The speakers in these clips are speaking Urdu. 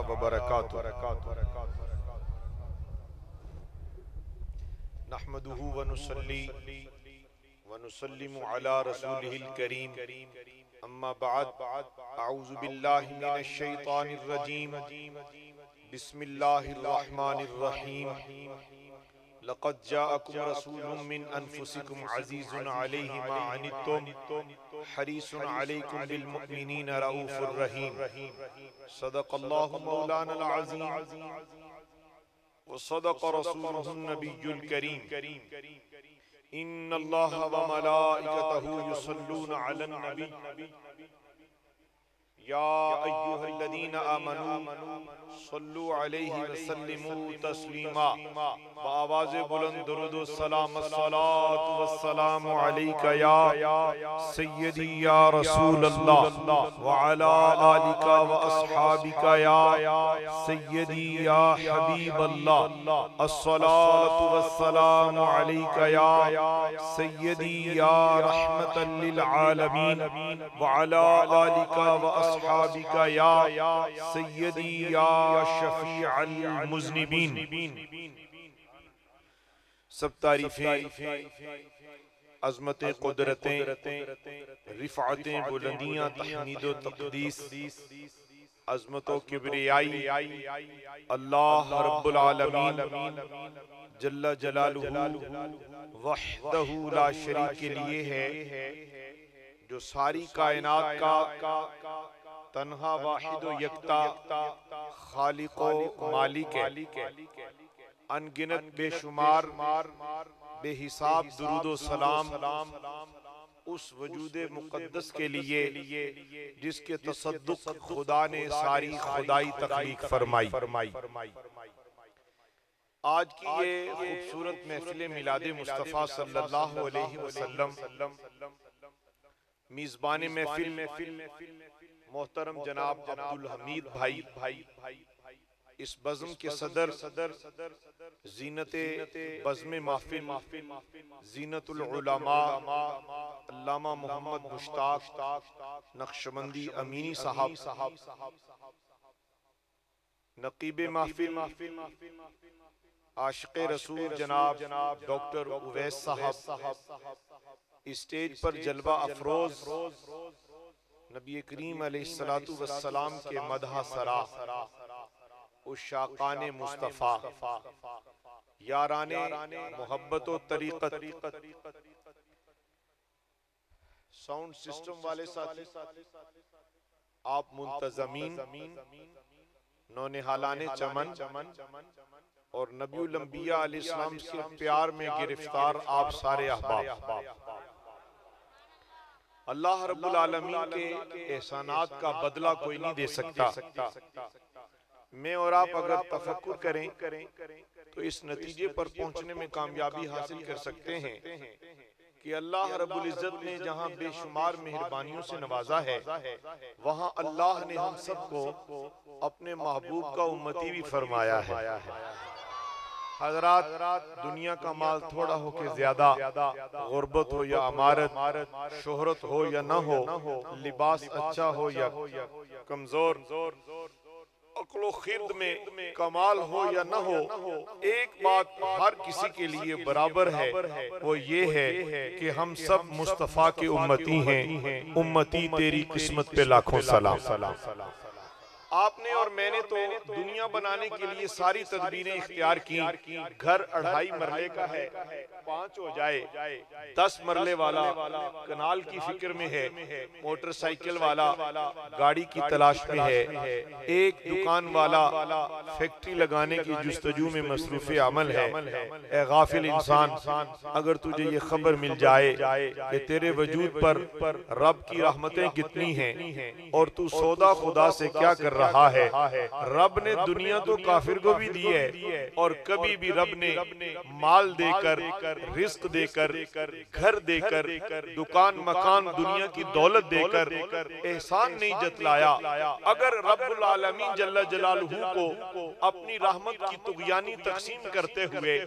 وبرکاتہ نحمده ونصلي ونسلم على رسوله الكريم اما بعد اعوذ بالله من الشيطان الرجيم بسم الله الرحمن الرحيم لقد جاءكم رسول من انفسكم عزيز عليه ما عنتم حريص عليكم بالمؤمنين رؤوف رحيم صدق الله مولانا العظيم وصدق رسوله النبي الكريم ان الله وملائكته يصلون على النبي يا ايها الذين امنوا صلوا عليه وسلموا تسليما بآواز بلند درود السلام الصلاة والسلام عليك يا سيدي يا رسول الله وعلى آلك وأصحابك يا سيدي يا حبيب الله الصلاة والسلام عليك يا سيدي يا رحمة للعالمين وعلى آلك وأصحابك يا سيدي يا شفيع المذنبين سب تعریفیں عظمتیں قدرتیں رفعتیں بلندیاں تحمید و تقدیس عظمت و کبریائی اللہ رب العالمین جل جلالہ وحدہ لا شریک کے لیے ہے جو ساری کائنات کا تنہا واحد و یکتا خالق و مالک ہے ان گنت بے شمار بے حساب درود و سلام اس وجود مقدس کے لیے جس کے تصدق خدا نے ساری خدائی تخلیق فرمائی آج کی یہ خوبصورت محفل میلاد مصطفیٰ صلی اللہ علیہ وسلم میزبان محفل محترم جناب عبدالحمید بھائی اس بزم کے صدر زینت بزم محفل زینت العلماء علامہ محمد مشتاق نقشبندی امینی صاحب نقیب محفل عاشق رسول جناب ڈاکٹر اویس صاحب اسٹیج پر جلوہ افروز نبی کریم علیہ السلام کے مدح سرا عشاقان مصطفیٰ یاران محبت و طریقت ساؤنڈ سسٹم والے ساتھی آپ منتظمین نونہالان چمن اور نبی الانبیاء علیہ السلام کے پیار میں گرفتار آپ سارے احباب اللہ رب العالمین کے احسانات کا بدلہ کوئی نہیں دے سکتا میں اور آپ اگر تفکر کریں تو اس نتیجے پر پہنچنے میں کامیابی حاصل کر سکتے ہیں کہ اللہ رب العزت نے جہاں بے شمار مہربانیوں سے نوازا ہے وہاں اللہ نے ہم سب کو اپنے محبوب کا امتی بھی فرمایا ہے حضرات دنیا کا مال تھوڑا ہو کے زیادہ غربت ہو یا امارت شہرت ہو یا نہ ہو لباس اچھا ہو یا کمزور عقل و خرد میں کمال ہو یا نہ ہو ایک بات ہر کسی کے لیے برابر ہے وہ یہ ہے کہ ہم سب مصطفیٰ کے امتی ہیں امتی تیری قسمت پہ لاکھوں سلام آپ نے اور میں نے تو دنیا بنانے کے لیے ساری تدبیریں اختیار کی گھر 2.5 مرلے کا ہے 5 ہو جائے 10 مرلے والا کنال کی فکر میں ہے موٹر سائیکل والا گاڑی کی تلاش میں ہے ایک دکان والا فیکٹری لگانے کی جستجو میں مصروف عمل ہے اے غافل انسان اگر تجھے یہ خبر مل جائے کہ تیرے وجود پر رب کی رحمتیں کتنی ہیں اور تو سودا خدا سے کیا کر رہا ہے رب نے دنیا تو کافر کو بھی دی ہے اور کبھی بھی رب نے مال دے کر رزق دے کر گھر دے کر دکان مکان دنیا کی دولت دے کر احسان نہیں جتلایا اگر رب العالمین جل جلالہ کو اپنی رحمت کی طغیانی تقسیم کرتے ہوئے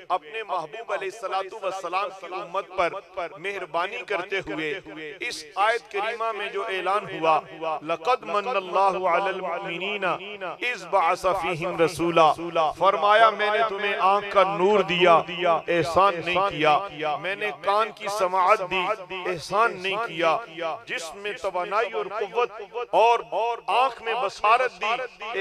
اپنے محبوب علیہ السلام کی امت پر مہربانی کرتے ہوئے اس آیت کریمہ میں جو اعلان ہوا لَقَدْ مَنَّ اللَّهُ عَلَى المؤمنین اذ بعث فیہم رسولا، فرمایا میں نے تمہیں آنکھ کا نور دیا، احسان نہیں کیا، میں نے کان کی سماعت دی، احسان نہیں کیا، جسم میں توانائی اور قوت اور آنکھ میں بصارت دی،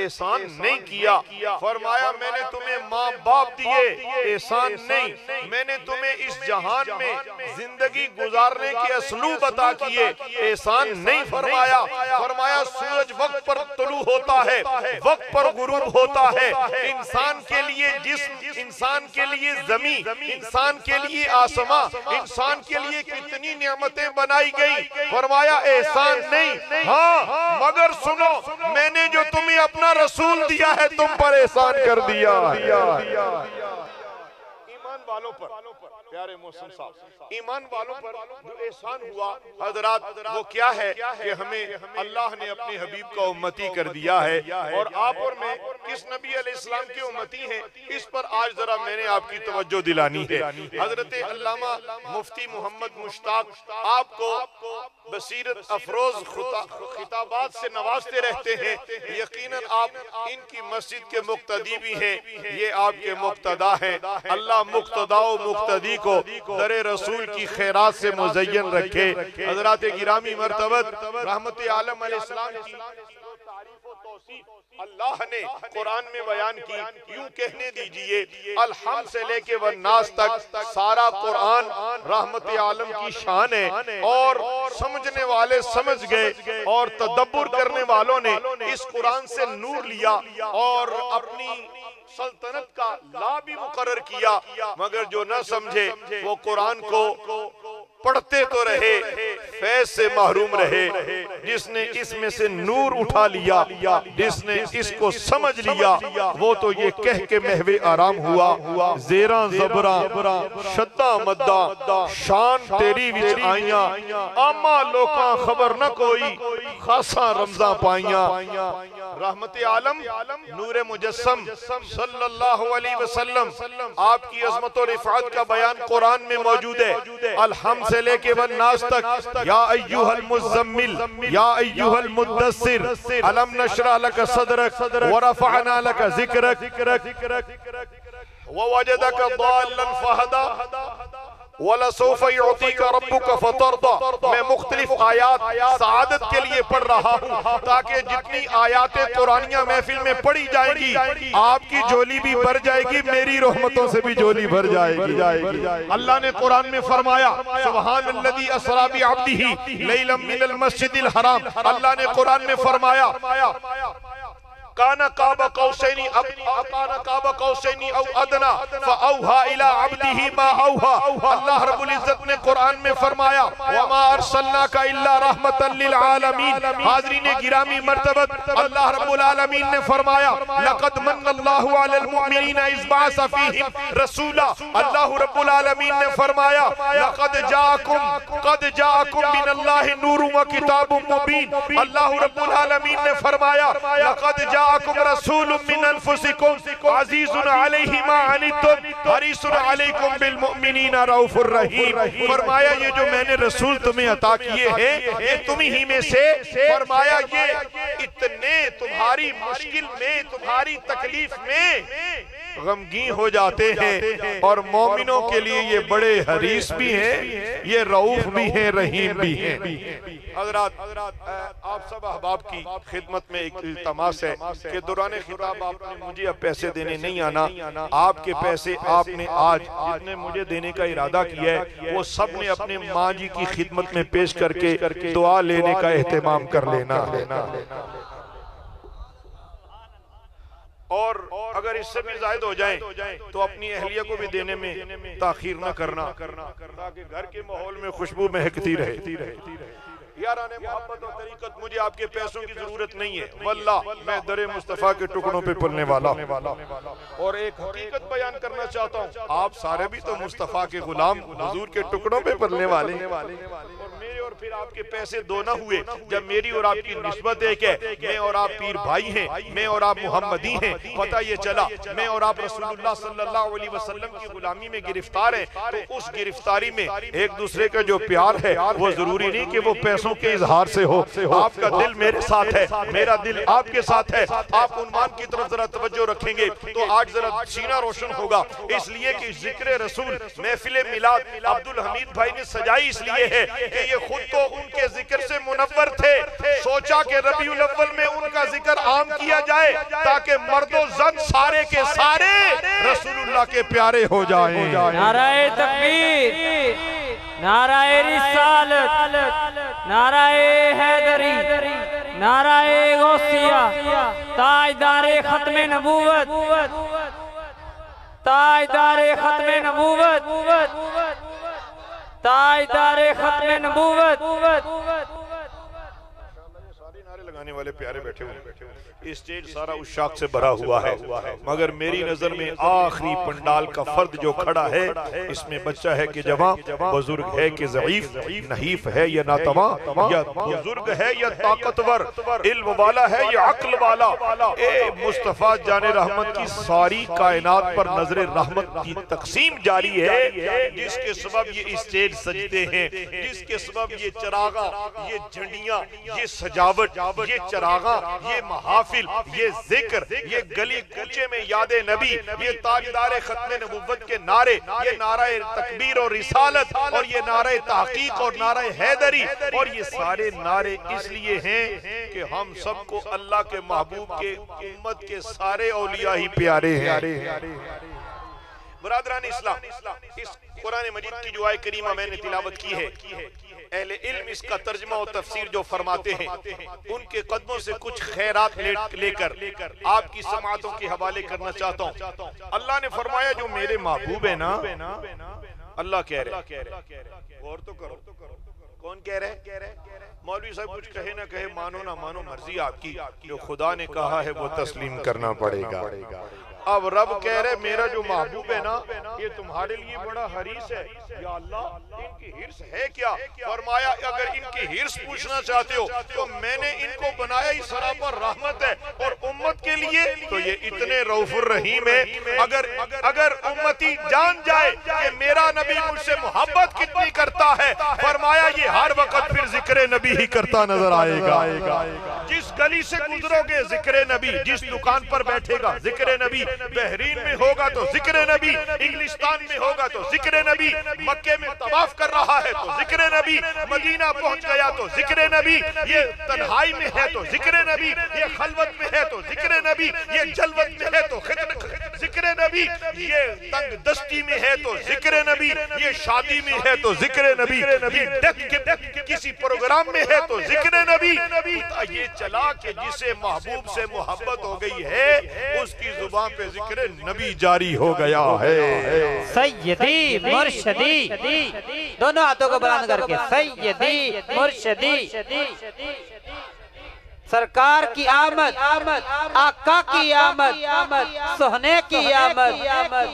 احسان نہیں کیا، فرمایا میں نے تمہیں ماں باپ دیے، احسان نہیں، میں نے تمہیں اس جہان میں زندگی گزارنے کے اسلوب عطا کیے، احسان نہیں فرمایا، فرمایا سورج وقت پر طلوع ہوتا ہے، وقت پر غروب ہوتا ہے، انسان کے لیے جسم، انسان کے لیے زمین، انسان کے لیے آسمان، انسان کے لیے کتنی نعمتیں بنائی گئی، فرمایا احسان نہیں، ہاں مگر سنو میں نے جو تمہیں اپنا رسول دیا ہے تم پر احسان کر دیا۔ ایمان والوں پر، پیارے محسن صاحب، ایمان والوں پر جو احسان ہوا حضرات وہ کیا ہے کہ ہمیں اللہ نے اپنے حبیب کا امتی کر دیا ہے، اور آپ اور میں کس نبی علیہ السلام کے امتی ہیں اس پر آج ذرا میں نے آپ کی توجہ دلانی ہے۔ حضرت علامہ مفتی محمد مشتاق آپ کو بصیرت افروز خطابات سے نوازتے رہتے ہیں، یقیناً آپ ان کی مسجد کے مقتدی بھی ہیں، یہ آپ کے مقتدا ہیں، اللہ مقتدا و مقتدی کو در رسول کی خیرات سے مزین رکھے۔ حضرات گرامی مرتبت رحمت عالم علیہ السلام کی تعریف و توصیف اللہ نے قرآن میں بیان کی، یوں کہنے دیجئے الحمد سے لے کے والناس تک سارا قرآن رحمت عالم کی شان ہے، اور سمجھنے والے سمجھ گئے اور تدبر کرنے والوں نے اس قرآن سے نور لیا اور اپنی سلطنت کا لا بھی مقرر کیا، مگر جو نہ سمجھے وہ قرآن کو پڑھتے تو رہے، فیض سے محروم رہے۔ جس نے اس میں سے نور اٹھا لیا، جس نے اس کو سمجھ لیا، وہ تو یہ کہہ کے محو آرام ہوا، زیراں زبراں شدہ مدہ شان تیری وچ آئیاں، آما لوکاں خبر نہ کوئی خاصا رمضاں پائیاں۔ رحمت عالم نور مجسم صلی اللہ علیہ وسلم، آپ کی عظمت و رفعت کا بیان قرآن میں موجود ہے، الحمد سے لے کے والناس تک، یا ایوہ المزمل، یا ایوہ المدثر، علم نشرح لک صدرک ورفعنا لک ذکرک، ووجدک ضالا فہدا وَلَسَوْفَ يُعْطِيكَ رَبُّكَ فَتَرْضَى۔ میں مختلف آیات سعادت کے لیے پڑھ رہا ہوں تاکہ جتنی آیات قرآنیہ محفل میں پڑھی جائیں گی آپ کی جولی بھی بھر جائے گی، میری رحمتوں سے بھی جولی بھر جائے گی۔ اللہ نے قرآن میں فرمایا سبحان الذی اسریٰ بعبدہ لیلا من المسجد الحرام، اللہ نے قرآن میں فرمایا کانا قاب قوسین او ادنا فاوحا الی عبدہ ما اوحا۔ اللہ رب العزت نے قرآن میں فرمایا وما ارسلناک الا رحمتا للعالمین۔ حاضرین گرامی مرتبت اللہ رب العالمین نے فرمایا لقد من اللہ علی المؤمنین اذ بعث فیہم رسولا۔ اللہ رب العالمین نے فرمایا لقد جاءکم من اللہ نور و کتاب مبین۔ اللہ رب العالمین نے فرمایا لقد جاءکم رسول من انفسکم عزیز علیہ ما عنتم حریص علیکم بالمؤمنین رؤوف الرحیم۔ فرمایا یہ جو میں نے رسول تمہیں عطا کیے ہیں یہ تمہیں میں سے، فرمایا یہ اتنے تمہاری مشکل میں، تمہاری تکلیف میں غمگین ہو جاتے ہیں، اور مومنوں کے لیے یہ بڑے حریص بھی ہیں، یہ رؤوف بھی ہیں، رحیم بھی ہیں۔ حضرات آپ سب احباب کی خدمت میں ایک التماس ہے کہ دوران خطاب آپ نے مجھے اب پیسے دینے نہیں آنا، آپ کے پیسے آپ نے آج جتنے مجھے دینے کا ارادہ کیا ہے وہ سب نے اپنے ماں جی کی خدمت میں پیش کر کے دعا لینے کا اہتمام کر لینا۔ اور اگر اس سے بھی زائد ہو جائیں تو اپنی اہلیہ کو بھی دینے میں تاخیر نہ کرنا تاکہ گھر کے ماحول میں خوشبو مہکتی رہے۔ یاران محبت و طریقت مجھے آپ کے پیسوں کی ضرورت نہیں ہے، واللہ میں در مصطفیٰ کے ٹکڑوں پہ پلنے والا ہوں، اور ایک حقیقت بیان کرنا چاہتا ہوں آپ سارے بھی تو مصطفیٰ کے غلام حضور کے ٹکڑوں پہ پلنے والے ہیں، اور میرے اور پھر آپ کے پیسے دو نہ ہوئے جب میری اور آپ کی نسبت ایک ہے. میں اور آپ پیر بھائی ہیں, میں اور آپ محمدی ہیں. پتہ یہ چلا میں اور آپ رسول اللہ صلی اللہ علیہ وسلم کی غلامی میں گرفتار ہیں, تو اس گرفتاری میں ایک دوسرے کا جو پیار ہے وہ ضروری نہیں کہ وہ پیسوں کے اظہار سے ہو. آپ کا دل میرے ساتھ ہے, میرا دل آپ کے ساتھ ہے. آپ عنوان کی طرف ذرا توجہ رکھیں گے تو آج ذرا سینہ روشن ہوگا, اس لیے کہ ذکر رسول محفل میلاد عبدالحمید بھائی نے سجائی اس لیے ہے کہ یہ خود تو ان کے ذکر سے منور تھے. سوچا کہ ربیع الاول میں ان کا ذکر عام کیا جائے تاکہ مرد و زن سارے کے سارے رسول اللہ کے پیارے ہو جائیں. نعرہ تکبیر, نعرہ رسالت, نعرہ حیدری, نعرہ غوثیہ, تاجدار ختم نبوت, تاجدار ختم نبوت, تاجدار ختم نبوت. سارے نعرے لگانے والے پیارے بیٹھے ہوئے, اسٹیج سارا اس شاخ سے بھرا ہوا ہے, مگر میری نظر میں آخری پنڈال کا فرد جو کھڑا ہے اس میں بچہ ہے کہ جوان, بزرگ ہے کہ ضعیف, نحیف ہے یا ناتواں, یا بزرگ ہے یا طاقتور, علم والا ہے یا عقل والا. اے مصطفیٰ جان رحمت کی ساری کائنات پر نظر رحمت کی تقسیم جاری ہے, جس کے سبب یہ اسٹیج سجدے ہیں, جس کے سبب یہ چراغاں, یہ جھنڈیاں, یہ سجاوٹ, یہ چراغاں, یہ محافل, یہ ذکر, یہ گلی کوچے میں یاد نبی, یہ تاجدار ختم نبوت کے نعرے, یہ نعرہ تکبیر اور رسالت, اور یہ نعرہ تحقیق اور نعرہ حیدری, اور یہ سارے نعرے اس لیے ہیں کہ ہم سب کو اللہ کے محبوب کے امت کے سارے اولیاء ہی پیارے ہیں. برادران اسلام, اس قرآن مجید کی جو آیت کریمہ میں نے تلاوت کی ہے, اہل علم اس کا ترجمہ و تفسیر جو فرماتے ہیں ان کے قدموں سے کچھ خیرات لے کر آپ کی سماعتوں کے حوالے کرنا چاہتا ہوں. اللہ نے فرمایا جو میرے محبوب ہیں نا, اللہ کہہ رہے, غور تو کرو, کون کہہ رہے؟ مولوی صاحب کچھ کہے نہ کہے, مانو نہ مانو مرضی آپ کی, جو خدا نے کہا ہے وہ تسلیم کرنا پڑے گا. اب رب کہہ رہے میرا جو محبوب ہے نا یہ تمہارے لیے بڑا حریص ہے. یا اللہ ان کی حرص ہے کیا؟ فرمایا اگر ان کی حرص پوچھنا چاہتے ہو تو میں نے ان کو بنایا ہی سراپر رحمت ہے, اور امت کے لیے تو یہ اتنے رؤوف الرحیم ہے. اگر امتی جان جائے کہ میرا نبی مجھ سے محبت کتنی کرتا ہے, فرمایا یہ ہر وقت پھر ذکر نبی ہی کرتا نظر آئے گا. جس گلی سے گزرو گے ذکر نبی, جس دکان پر بیٹھے گا ذکر نبی, بحرین میں ہوگا تو ذکر نبی, انگلستان میں ہوگا تو ذکر نبی, مکے میں طواف کر رہا ہے تو ذکر نبی, مدینہ پہنچ گیا تو ذکر نبی, یہ تنہائی میں ہے تو ذکر نبی, یہ خلوت میں ہے تو ذکر نبی, یہ جلوت میں ہے تو ذکر نبی, یہ تنگ دستی میں ہے تو ذکر نبی, یہ شادی میں ہے تو ذکر نبی, یہ ڈیتھ کسی پروگرام میں ہے تو ذکر نبی. یہ چلا کہ جسے محبوب سے محبت ہو گئی ہے اس کی زبان پہ ذکر نبی جاری ہو گیا ہے. سیدی مرشدی, دونوں ہاتھوں کو بلند کر کے سیدی مرشدی, سرکار کی آمد, آقا کی آمد, سہنے کی آمد,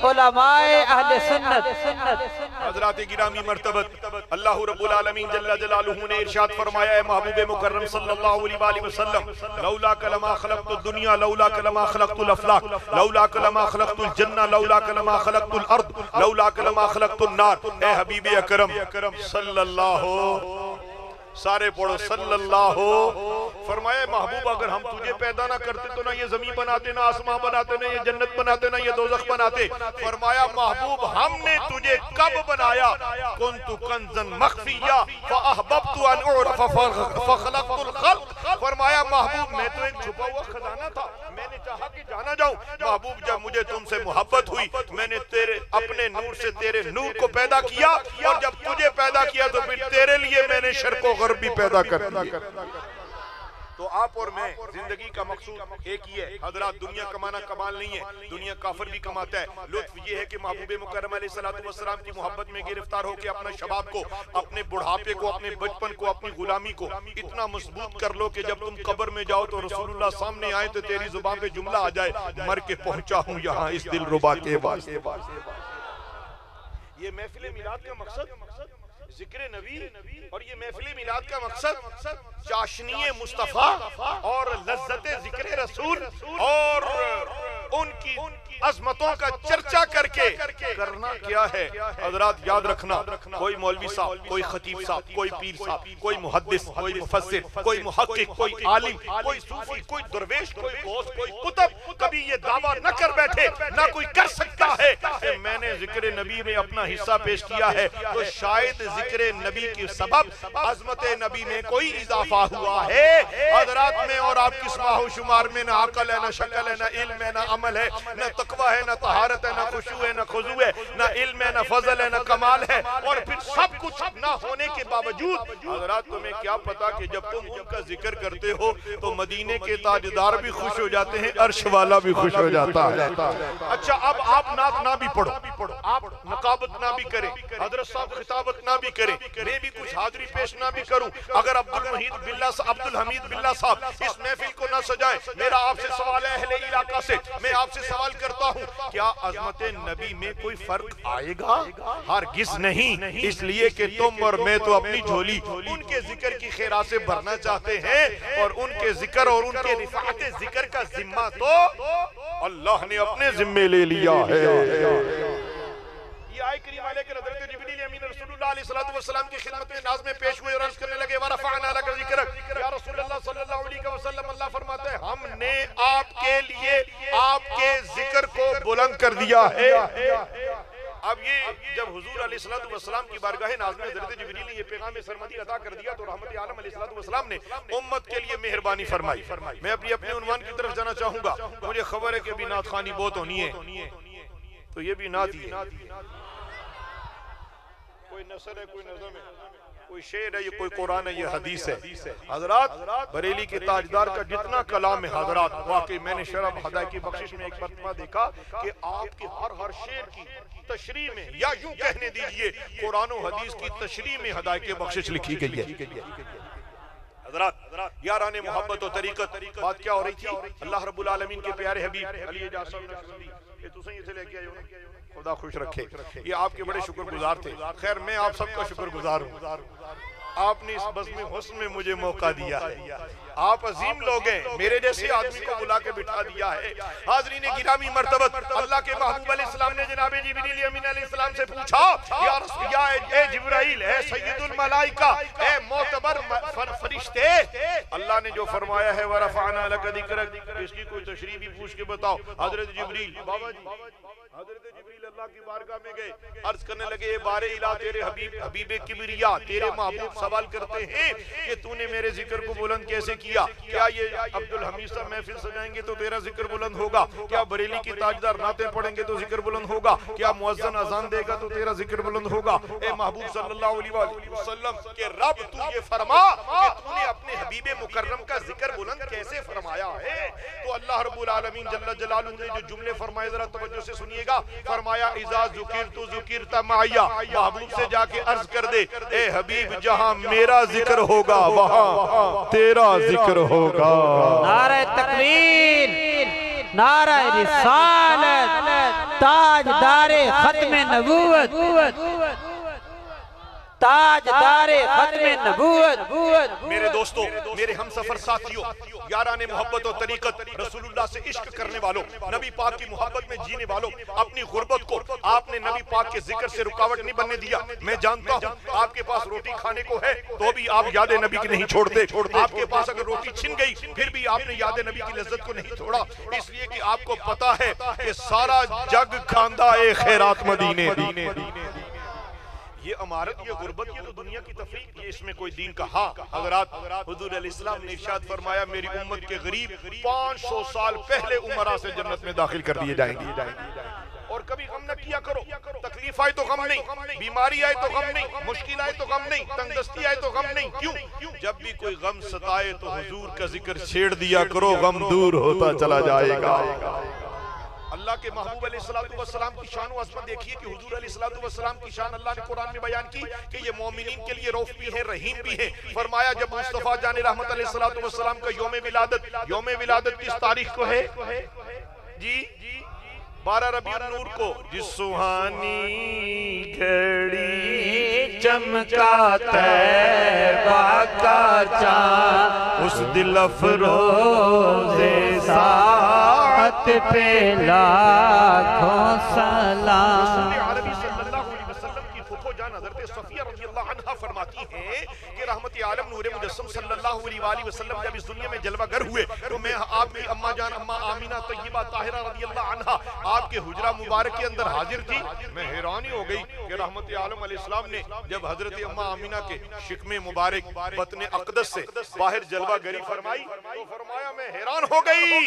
علماء اہل سنت. حضرات گرامی مرتبت, اللہ رب العالمین جل جلالہ نے ارشاد فرمایا ہے محبوب مکرم صلی اللہ علیہ وآلہ وسلم, لولاک لما خلقت الدنیا, لولاک لما خلقت الافلاق, لولاک لما خلقت الجنہ, لولاک لما خلقت الارض, لولاک لما خلقت النار. اے حبیب اکرم صلی اللہ, سارے پڑھو صلی اللہ. فرمایا محبوب اگر ہم تجھے پیدا نہ کرتے تو نہ یہ زمین بناتے, نہ آسمان بناتے, نہ یہ جنت بناتے, نہ یہ دوزخ بناتے. فرمایا محبوب ہم نے تجھے کب بنایا؟ کنت کنزا مخفیا فاحببت ان اعرف فخلقت الخلق. فرمایا محبوب میں تو ایک چھپا ہوا خزانہ تھا, میں نے چاہا کہ جانا جاؤں. محبوب جب مجھے تم سے محبت ہوئی میں نے اپنے نور سے تیرے نور کو پیدا کیا, اور جب تجھے پیدا کیا تو پھر تیرے لیے میں نے شرق و غرب بھی پیدا کر دیا. تو آپ اور میں زندگی کا مقصود ایک ہی ہے. حضرات دنیا کمانا کمال نہیں ہے, دنیا کافر بھی کماتا ہے. لطف یہ ہے کہ محبوب مکرم علیہ السلام کی محبت میں گرفتار ہو کے اپنا شباب کو, اپنے بڑھاپے کو, اپنے بچپن کو, اپنی غلامی کو اتنا مضبوط کر لو کہ جب تم قبر میں جاؤ تو رسول اللہ سامنے آئے تو تیری زبان پہ جملہ آ جائے, مر کے پہنچا ہوں یہاں اس دل ربا کے واسطے. یہ محفل میلاد کا مقصد ذکر نبی اور یہ محفل میلاد کا مقصد چاشنی مصطفیٰ اور لذت ذکر رسول اور ان کی عظمتوں کا چرچا کر کے کرنا کیا ہے؟ حضرات یاد رکھنا، کوئی مولوی صاحب، کوئی خطیب صاحب، کوئی پیر صاحب، کوئی محدث، کوئی مفسر، کوئی محقق، کوئی عالم، کوئی صوفی، کوئی درویش، کوئی غوث، کوئی قطب کبھی یہ دعویٰ نہ کر بیٹھے، نہ کوئی کر سکتا ہے کہ میں نے ذکر نبی میں اپنا حصہ پیش کیا ہے تو شاید ذکر نبی کی سبب عظمت نبی میں کوئی اضافہ ہوا ہے۔ حضرات میں اور آپ کی سماح و شمار میں نہ عقل ہے، نہ شکل ہے، نہ علم ہے، نہ عمل ہے، نہ تقوی ہے، نہ طہارت ہے، نہ خشوع ہے، نہ خضوع ہے، نہ علم ہے، نہ فضل ہے، نہ کمال ہے، اور پھر سب کچھ نہ ہونے کے باوجود حضرات تمہیں کیا پتا کہ جب تم ان کا ذکر کرتے ہو تو مدینے کے تاجدار بھی خوش ہو جاتے ہیں، عرش والا بھی خوش ہو جاتا ہے۔ اچھا اب آپ نعت نہ بھی پڑھو، آپ نقابت نہ بھی کریں، حضرت صاحب خطابت نہ بھی کریں، میں بھی کچھ حاضری پیش نہ بھی کروں، اگر عبدالحمید باللہ صاحب اس محفل کو نہ سجائیں، میرا آپ سے سوال ہے اہل علاقہ سے، میں آپ سے سوال کرتا ہوں کیا عظمت نبی میں کوئی فرق آئے گا؟ ہرگز نہیں، اس لیے کہ تم اور میں تو اپنی جھولی ان کے ذکر کی خیرات سے بھرنا چاہتے ہیں، اور ان کے ذکر اور ان کے رفعت ذکر کا ذمہ تو اللہ نے اپنے ذمے لے لیا ہے۔ یہ آئے کریم علیہ کہ حضرت جبریل امین رسول اللہ علیہ السلام کی خدمت میں ناز میں پیش ہوئے اور عرض کرنے لگے وَرَفَعْنَا لَكَ ذِكْرَكَ، یا رسول اللہ صلی اللہ علیہ وسلم، اللہ فرماتے ہیں ہم نے آپ کے لیے آپ کے ذکر کو بلند کر دیا ہے۔ اب یہ جب حضور علیہ السلام کی بارگاہ ناز میں حضرت جبریل نے یہ پیغام سرمدی عطا کر دیا تو رحمت عالم علیہ السلام نے امت کے لیے مہربانی فرمائی۔ میں اپنے عنوان کی طرف جانا چاہوں گا، مجھے خبر ہے کہ ابھی نعت خوانی بہت ہونی ہے تو یہ بھی نعت ہی ہے، کوئی نثر ہے، کوئی نظم ہے، کوئی شعر ہے، یہ کوئی قرآن ہے، یہ حدیث ہے۔ حضرات بریلی کے تاجدار کا جتنا کلام ہے حضرات، واقعی میں نے شرح خدا کی بخشش میں ایک مرتبہ دیکھا کہ آپ کے ہر شعر کی تشریح میں، یا یوں کہنے دیجئے قرآن و حدیث کی تشریح میں ہدایت بخشش لکھی گئی ہے۔ حضرات یاران محبت و طریقت، بات کیا ہو رہی تھی؟ اللہ رب العالمین کے پیارے حبیب علی اعجاز صاحب نقشبندی، یہ تو صحیح سے لے کے آئے ہو، خدا خوش رکھے، یہ آپ کے بڑے شکر گزار تھے۔ خیر میں آپ سب کا شکر گزار ہوں، آپ نے اس بزم حسن میں مجھے موقع دیا ہے، آپ عظیم لوگ ہیں، میرے جیسے آدمی کو بلا کے بٹھا دیا ہے۔ حاضرین گرامی مرتبت، اللہ کے محبوب علیہ السلام نے جناب جبریل امین علیہ السلام سے پوچھا یا اے جبرائیل، اے سید الملائکہ، اے معتبر فرشتے، اللہ نے جو فرمایا ہے وَرَفَعْنَا لَكَ ذِكْرَكَ، اس کی کوئی تشریح بھی پوچھ کے بتاؤ۔ حضرت جبریل بابا جی، حضرت جبریل اللہ کی بارگاہ میں گئے، عرض کرنے لگے اے بار الہ تیرے حبیب کبریا، تیرے محبوب سوال کرتے ہیں کہ تو نے میرے ذکر کو بلند کیسے کیا؟ کیا یہ عبدالحمید صاحب محفل سجائیں گے تو تیرا ذکر بلند ہوگا؟ کیا بریلی کی تاجدار نعتیں پڑھیں گے تو ذکر بلند ہوگا؟ کیا مؤذن اذان دے گا تو تیرا ذکر بلند ہوگا؟ اے محبوب صلی اللہ علیہ وسلم کہ رب تو یہ فرما کہ تو نے اپنے حبیب مکرم کا ذکر بلند کیسے فرمایا ہے؟ تو اللہ رب العالمین جل جلالہ نے جو جملے فرمائے ذرا توجہ سے سنیے گا، فرمایا اذا ذکرت ذکرت معیا، محبوب سے جا کے عرض کر دے اے حبیب جہاں میرا ذکر ہوگا وہاں تیرا ذکر ہوگا۔ نعرہ تکبیر، نعرہ رسالت، تاجدار ختم نبوت، تاجدار ختم نبوت۔ میرے دوستو، میرے ہم سفر ساتھیوں، یاران محبت و طریقت، رسول اللہ سے عشق کرنے والوں، نبی پاک کی محبت میں جینے والوں، اپنی غربت کو آپ نے نبی پاک کے ذکر سے رکاوٹ نہیں بننے دیا۔ میں جانتا ہوں آپ کے پاس روٹی کھانے کو ہے تو بھی آپ یاد نبی کی نہیں چھوڑتے، آپ کے پاس اگر روٹی چھن گئی پھر بھی آپ نے یاد نبی کی لذت کو نہیں چھوڑا، اس لیے کہ آپ کو پتا ہے کہ سارا جگ کھاندہ اے خیرات مدینے دی۔ یہ امارت، یہ غربت، یہ تو دنیا کی تفریق، یہ اس میں کوئی دین کا ہاں۔ حضرات حضور علیہ السلام نے ارشاد فرمایا میری امت کے غریب 500 سال پہلے عمرہ سے جنت میں داخل کر دیے جائیں گے۔ اور کبھی غم نہ کیا کرو، تکلیف آئے تو غم نہیں، بیماری آئے تو غم نہیں، مشکل آئے تو غم نہیں، تنگدستی آئے تو غم نہیں۔ کیوں؟ جب بھی کوئی غم ستائے تو حضور کا ذکر چھیڑ دیا کرو، غم دور ہوتا چلا جائے گا۔ اللہ کے محبوب علیہ السلام کی شان و عظمت دیکھیے کہ حضور علیہ السلام کی شان اللہ نے قرآن میں بیان کی کہ یہ مومنین کے لیے رؤوف بھی ہیں، رحیم بھی ہیں۔ فرمایا جب مصطفیٰ جان رحمت علیہ السلام کا یوم ولادت کس تاریخ کو ہے؟ جی 12 ربیع النور کو جس سہانی گھڑی چمکا طیبہ کا چاند، اس دل افروز ساعت پہ لاکھوں سلام۔ عربی صلی اللہ علیہ وسلم کی پھوپھو جان حضرت صفیہ رضی اللہ عنہا فرماتی ہیں کہ رحمت عالم نور مجسم صلی اللہ علیہ وسلم جب اس دنیا میں جلوہ گر ہوئے تو میں آپ کی اماں جان اماں آمینہ طیبہ طاہرہ رضی اللہ عنہا آپ کے حجرہ مبارک کے اندر حاضر تھی۔ میں حیرانی ہو گئی کہ رحمت عالم علیہ السلام نے جب حضرت اماں آمینہ کے شکم مبارک بطن اقدس سے باہر جلوہ گری فرمائی تو فرمایا میں حیران ہو گئی،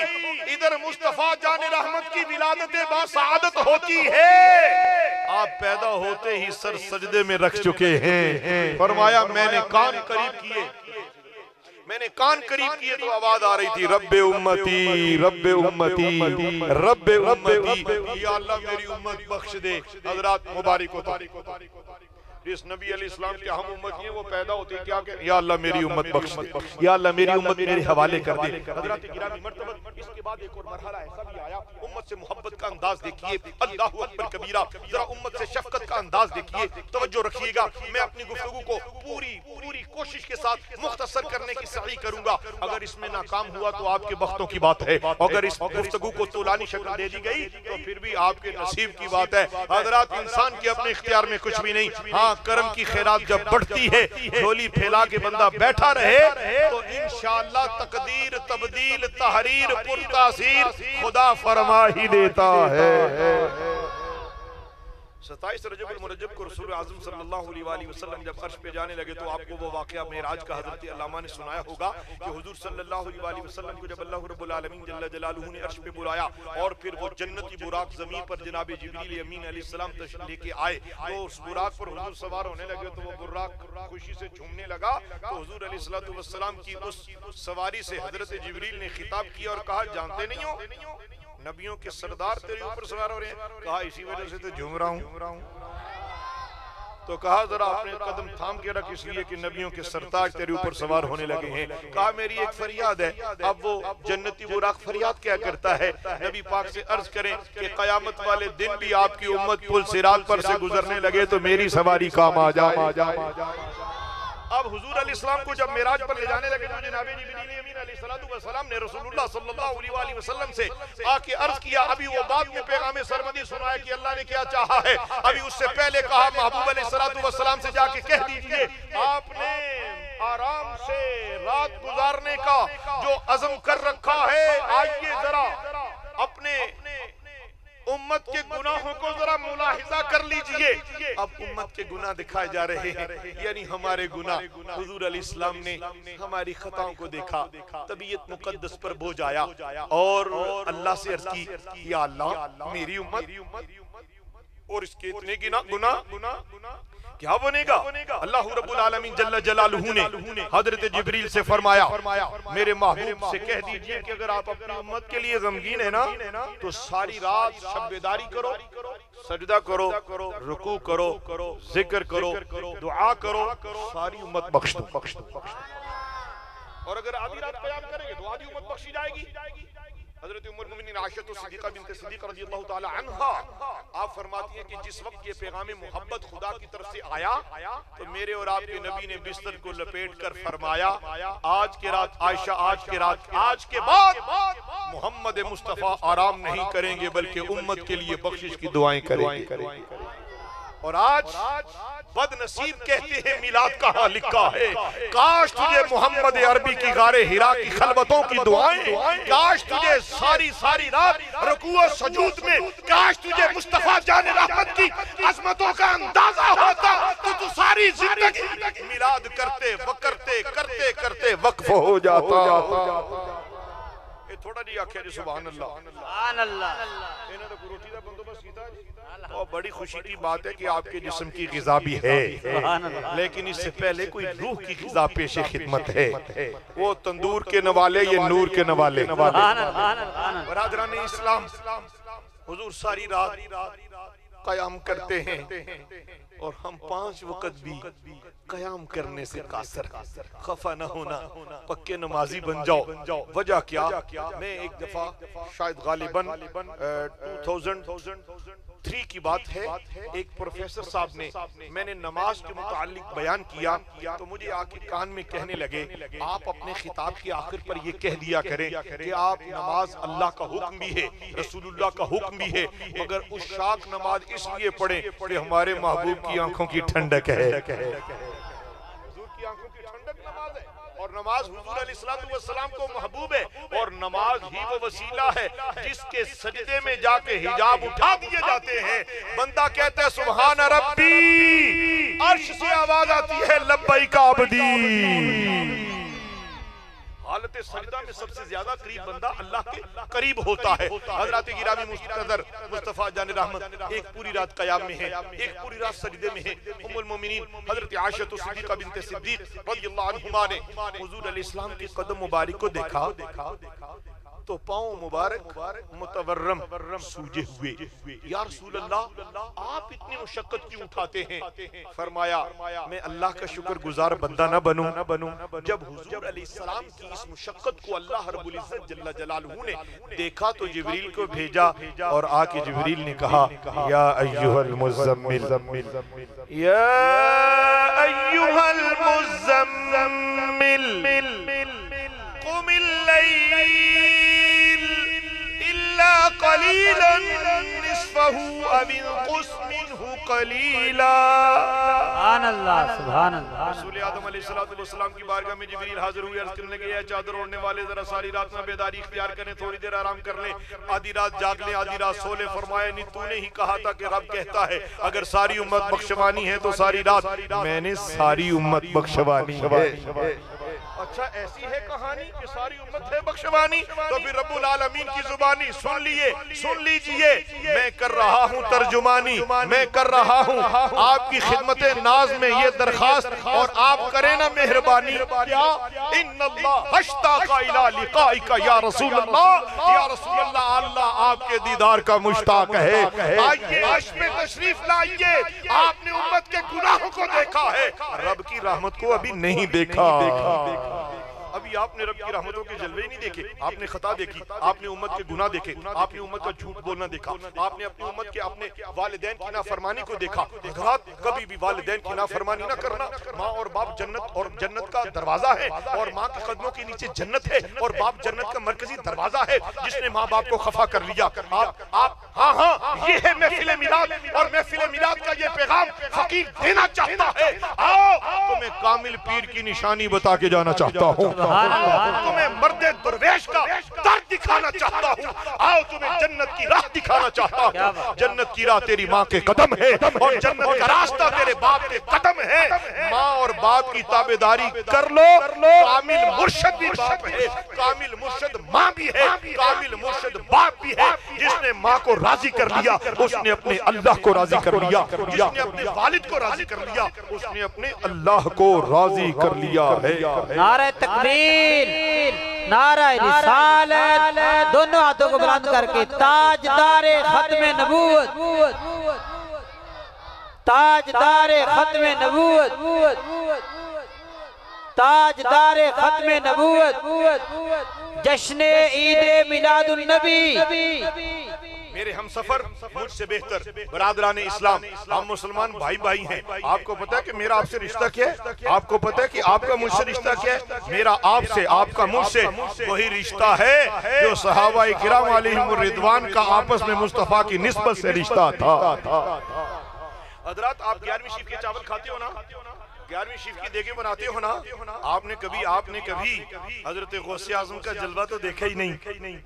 ادھر مصطفیٰ جان رحمت کی ولادت باسعادت ہوتی ہے، آپ پیدا ہوتے ہی سر سجدے میں رکھ چکے ہیں۔ فرمایا میں نے کان قریب کیے، میں نے کان قریب کیے تو آواز آ رہی تھی رب امتی رب امتی رب امتی، یا اللہ میری امت بخش دے۔ حضرات مبارک ہو جس نبی علیہ السلام کے ہم امت ہیں وہ پیدا ہوتے کیا کہ یا اللہ میری امت بخش دے، یا اللہ میری امت میرے حوالے کر دے۔ حضرات گرامی مرتبہ اس کے بعد ایک اور مرحلہ ایسا بھی آیا، امت سے محبت کا انداز دیکھیے، اللہ اکبر کبیرہ، ذرا امت سے شفقت کا انداز دیکھیے، توجہ رکھیے گا۔ میں اپنی گفتگو کو پوری کوشش کے ساتھ مختصر کرنے کی سعی کروں گا، اگر اس میں ناکام ہوا تو آپ کے بختوں کی بات ہے، اگر اس گفتگو کو طولانی شکل دے دی گئی تو پھر بھی آپ کے نصیب کی بات ہے۔ حضرات انسان کے اپنے اختیار میں کچھ بھی نہیں، ہاں کرم کی خیرات جب بڑھتی ہے، جھولی پھیلا کے بندہ بیٹھا رہے تو انشاءاللہ تقدیر تبدیل تحریر پر تاثیر خدا فرما ہی دیتا ہے۔ 27 رجب المرجب کو رسول اعظم صلی اللہ علیہ وسلم جب عرش پہ جانے لگے تو آپ کو وہ واقعہ معراج کا حضرت علامہ نے سنایا ہوگا کہ حضور صلی اللہ علیہ وسلم کو جب اللہ رب العالمین جل جلالہ نے عرش پہ بلایا اور پھر وہ جنتی براق زمین پر جناب جبریل امین علیہ السلام تشریف لے کے آئے تو اس براق پر حضور سوار ہونے لگے تو وہ براق خوشی سے جھومنے لگا تو حضور علیہ السلام کی اس سواری سے حضرت جبریل نے خطاب کیا اور کہا جانتے نہیں ہو نبیوں کے سردار تیرے اوپر سوار ہو رہے ہیں؟ کہا اسی وجہ سے تو جھوم رہا ہوں۔ تو کہا ذرا اپنے قدم تھام کے رکھ اس لیے کہ نبیوں کے سرتاج تیرے اوپر سوار ہونے لگے ہیں۔ کہا میری ایک فریاد ہے۔ اب وہ جنتی براق فریاد کیا کرتا ہے؟ نبی پاک سے عرض کریں کہ قیامت والے دن بھی آپ کی امت پل صراط پر سے گزرنے لگے تو میری سواری کام آ جائے۔ اب حضور علیہ السلام کو جب معراج پر لے جانے لگے تو جناب جبریل امین علیہ السلام نے رسول اللہ صلی اللہ علیہ وسلم سے آ کے عرض کیا، ابھی وہ بعد میں پیغام سرمدی سنایا کہ اللہ نے کیا چاہا ہے، ابھی اس سے پہلے کہا محبوب علیہ السلام سے جا کے کہہ دیجئے آپ نے آرام سے رات گزارنے کا جو عزم کر رکھا ہے، آئیے ذرا اپنے امت کے گناہوں کو ذرا ملاحظہ کر لیجئے۔ اب امت کے گناہ دکھائے جا رہے ہیں، یعنی ہمارے گناہ۔ حضور علیہ السلام نے ہماری خطاؤں کو دیکھا، طبیعت مقدس پر بوجھ آیا اور اللہ سے عرض کی یا اللہ میری امت اور اس کے اتنے گناہ کیا بنے گا؟ اللہ رب العالمین جل جلالہ نے حضرت جبریل سے فرمایا میرے محبوب سے کہہ دیجئے کہ اگر آپ اپنی امت کے لیے غمگین ہیں نا تو ساری رات شب بیداری کرو، سجدہ کرو، رکوع کرو، ذکر کرو، دعا کرو، ساری امت بخش دو۔ اور اگر آدھی رات قیام کریں گے تو آدھی امت بخشی جائے گی۔ حضرت ام المؤمنین عائشہ صدیقہ بنت صدیق رضی اللہ تعالی عنہا آپ فرماتی ہیں کہ جس وقت یہ پیغام محبت خدا کی طرف سے آیا تو میرے اور آپ کے نبی نے بستر کو لپیٹ کر فرمایا آج کے رات عائشہ آج کے بعد محمد مصطفیٰ آرام نہیں کریں گے بلکہ امت کے لیے بخشش کی دعائیں کریں گے۔ اور آج بد نصیب کہتے ہیں میلاد کہاں لکھا ہے، کاش تجھے محمد عربی کی غار حرا کی خلوتوں کی دعائیں، کاش تجھے ساری رات رکوع و سجود میں کاش تجھے مصطفیٰ جان رحمت کی عظمتوں کا اندازہ ہوتا تو ساری زندگی میلاد کرتے وقف ہو جاتا۔ تھوڑا جی آکھیا جی سبحان اللہ، انہوں نے روٹی دا بندوبست کیتا ہے اور بڑی خوشی کی بات ہے کہ آپ کے جسم کی غذا بھی ہے، لیکن اس سے پہلے کوئی روح کی غذا پیش خدمت ہے، وہ تندور کے نوالے یہ نور کے نوالے۔ برادران اسلام، حضور ساری رات قیام کرتے ہیں اور ہم 5 وقت بھی قیام کرنے سے قاصر، خفا نہ ہونا، پکے نمازی بن جاؤ۔ وجہ کیا؟ میں ایک دفعہ شاید غالباً 2003 کی بات ہے، ایک پروفیسر صاحب نے، میں نے نماز کے متعلق بیان کیا تو مجھے آ کے کان میں کہنے لگے آپ اپنے خطاب کی آخر پر یہ کہہ دیا کریں کہ آپ نماز اللہ کا حکم بھی ہے، رسول اللہ کا حکم بھی ہے، مگر اس شاک نماز اس لیے پڑھیں کہ ہمارے محبوب کی آنکھوں کی ٹھنڈک ہے۔ حضور کی آنکھوں کی ٹھنڈک نماز ہے، اور نماز حضور علیہ السلام کو محبوب ہے، اور نماز ہی وہ وسیلہ ہے جس کے سجدے میں جا کے حجاب اٹھا دیے جاتے ہیں۔ بندہ کہتا ہے سبحان ربی، عرش سے آواز آتی ہے لبیک عبدی۔ حالت سجدہ میں سب سے زیادہ قریب بندہ اللہ کے قریب ہوتا ہے۔ حضرات گرامی مستقدر مصطفیٰ جان رحمت ایک پوری رات قیام میں ہے، ایک پوری رات سجدے میں ہے۔ ام المومنین حضرت عائشہ صدیقہ بنت صدیق رضی اللہ عنہما نے حضور علیہ السلام کے قدم مبارک کو دیکھا تو پاؤں مبارک متورم سوجے ہوئے۔ یا رسول اللہ آپ اتنی مشقت کیوں اٹھاتے ہیں؟ فرمایا میں اللہ کا شکر گزار بندہ نہ بنوں؟ جب حضور علیہ السلام کی اس مشقت کو اللہ رب العزت جل جلالہ نے دیکھا تو جبریل کو بھیجا اور آ کے جبریل نے کہا یا ایھا المزمل، یا ایھا المزمل قم اللیل الا قلیلا نصفہ او انقص منہ قلیلا۔ سبحان اللہ سبحان اللہ۔ رسول آدم علیہ السلام کی بارگاہ میں جبریل حاضر ہوئے، عرض کرنے لگے اے چادر اوڑھنے والے ذرا ساری رات میں بیداری اختیار کریں، تھوڑی دیر آرام کر لیں، آدھی رات جاگ لیں آدھی رات سو لیں۔ فرمایا نہیں تو نے ہی کہا تھا کہ رب کہتا ہے اگر ساری امت بخشوانی ہے تو ساری رات، میں نے ساری امت بخشوانی ہے۔ اچھا ایسی ہے کہانی کہ ساری امت ہے بخشوانی، تو پھر رب العالمین کی زبانی سن لیجئے، میں کر رہا ہوں ترجمانی، میں کر رہا ہوں آپ کی خدمت ناز میں یہ درخواست، اور آپ کریں نا مہربانی کیا ان اللہ اشتاق الی لقائک یا رسول اللہ، یا رسول اللہ اللہ آپ کے دیدار کا مشتاق ہے۔ آئیے عرش میں تشریف لائیے، آپ نے امت کے گناہوں کو دیکھا ہے، رب کی رحمت کو ابھی نہیں دیکھا۔ ابھی آپ نے رب کی رحمتوں کے جلوے نہیں دیکھے، آپ نے خطا دیکھی، آپ نے امت کے گناہ دیکھے، آپ نے امت کا جھوٹ بولنا دیکھا، آپ نے اپنی امت کے اپنے والدین کی نافرمانی کو دیکھا۔ حضرات کبھی بھی والدین کی نافرمانی نہ کرنا۔ ماں اور باپ جنت کا دروازہ ہے، اور ماں کے قدموں کے نیچے جنت ہے، اور باپ جنت کا مرکزی دروازہ ہے۔ جس نے ماں باپ کو خفا کر لیا، ہاں یہ ہے محفل میلاد، اور محفل میلاد کا یہ پیغام فقیر دینا چاہتا ہے۔ آؤ تمہیں کامل پیر کی نشانی بتا کے جانا چاہتا ہوں، تمہیں مرد درویش کا در دکھانا چاہتا ہوں، آؤ تمہیں جنت کی راہ دکھانا چاہتا ہوں۔ جنت کی راہ تیری ماں کے قدم ہے، اور جنت کا راستہ تیرے باپ کے قدم ہے۔ ماں اور باپ کی تابعداری کر لو، کامل مرشد بھی باپ ہے، کامل مرشد ماں بھی ہے، کامل مرشد باپ بھی ہے۔ جس نے ماں کو راضی کر لیا اس نے اپنے اللہ کو راضی کر لیا، جس نے اپنے والد کو راضی کر لیا اس نے اپنے اللہ کو راضی کر لیا ہے۔ نعرہ تکبیر، نعرہ رسالت، دونوں ہاتھوں کو بلند کر کے تاجدار ختم نبوت، تاجدار ختم نبوت، تاجدار ختم نبوت، جشن عید میلاد النبی۔ میرے ہم سفر مجھ سے بہتر برادران اسلام، ہم مسلمان بھائی ہیں۔ آپ کو پتہ ہے کہ میرا آپ سے رشتہ کیا ہے؟ آپ کو پتہ ہے کہ آپ کا مجھ سے رشتہ کیا ہے؟ میرا آپ سے، آپ کا مجھ سے وہی رشتہ ہے جو صحابہ کرام علیہم الرضوان کا آپس میں مصطفیٰ کی نسبت سے رشتہ تھا۔ حضرات آپ 11ویں شریف کے چاول کھاتے ہو نا؟ 11ویں شریف کی دیگیں بناتے ہو نا؟ آپ نے کبھی حضرت غوث اعظم کا جلوہ تو دیکھا ہی نہیں۔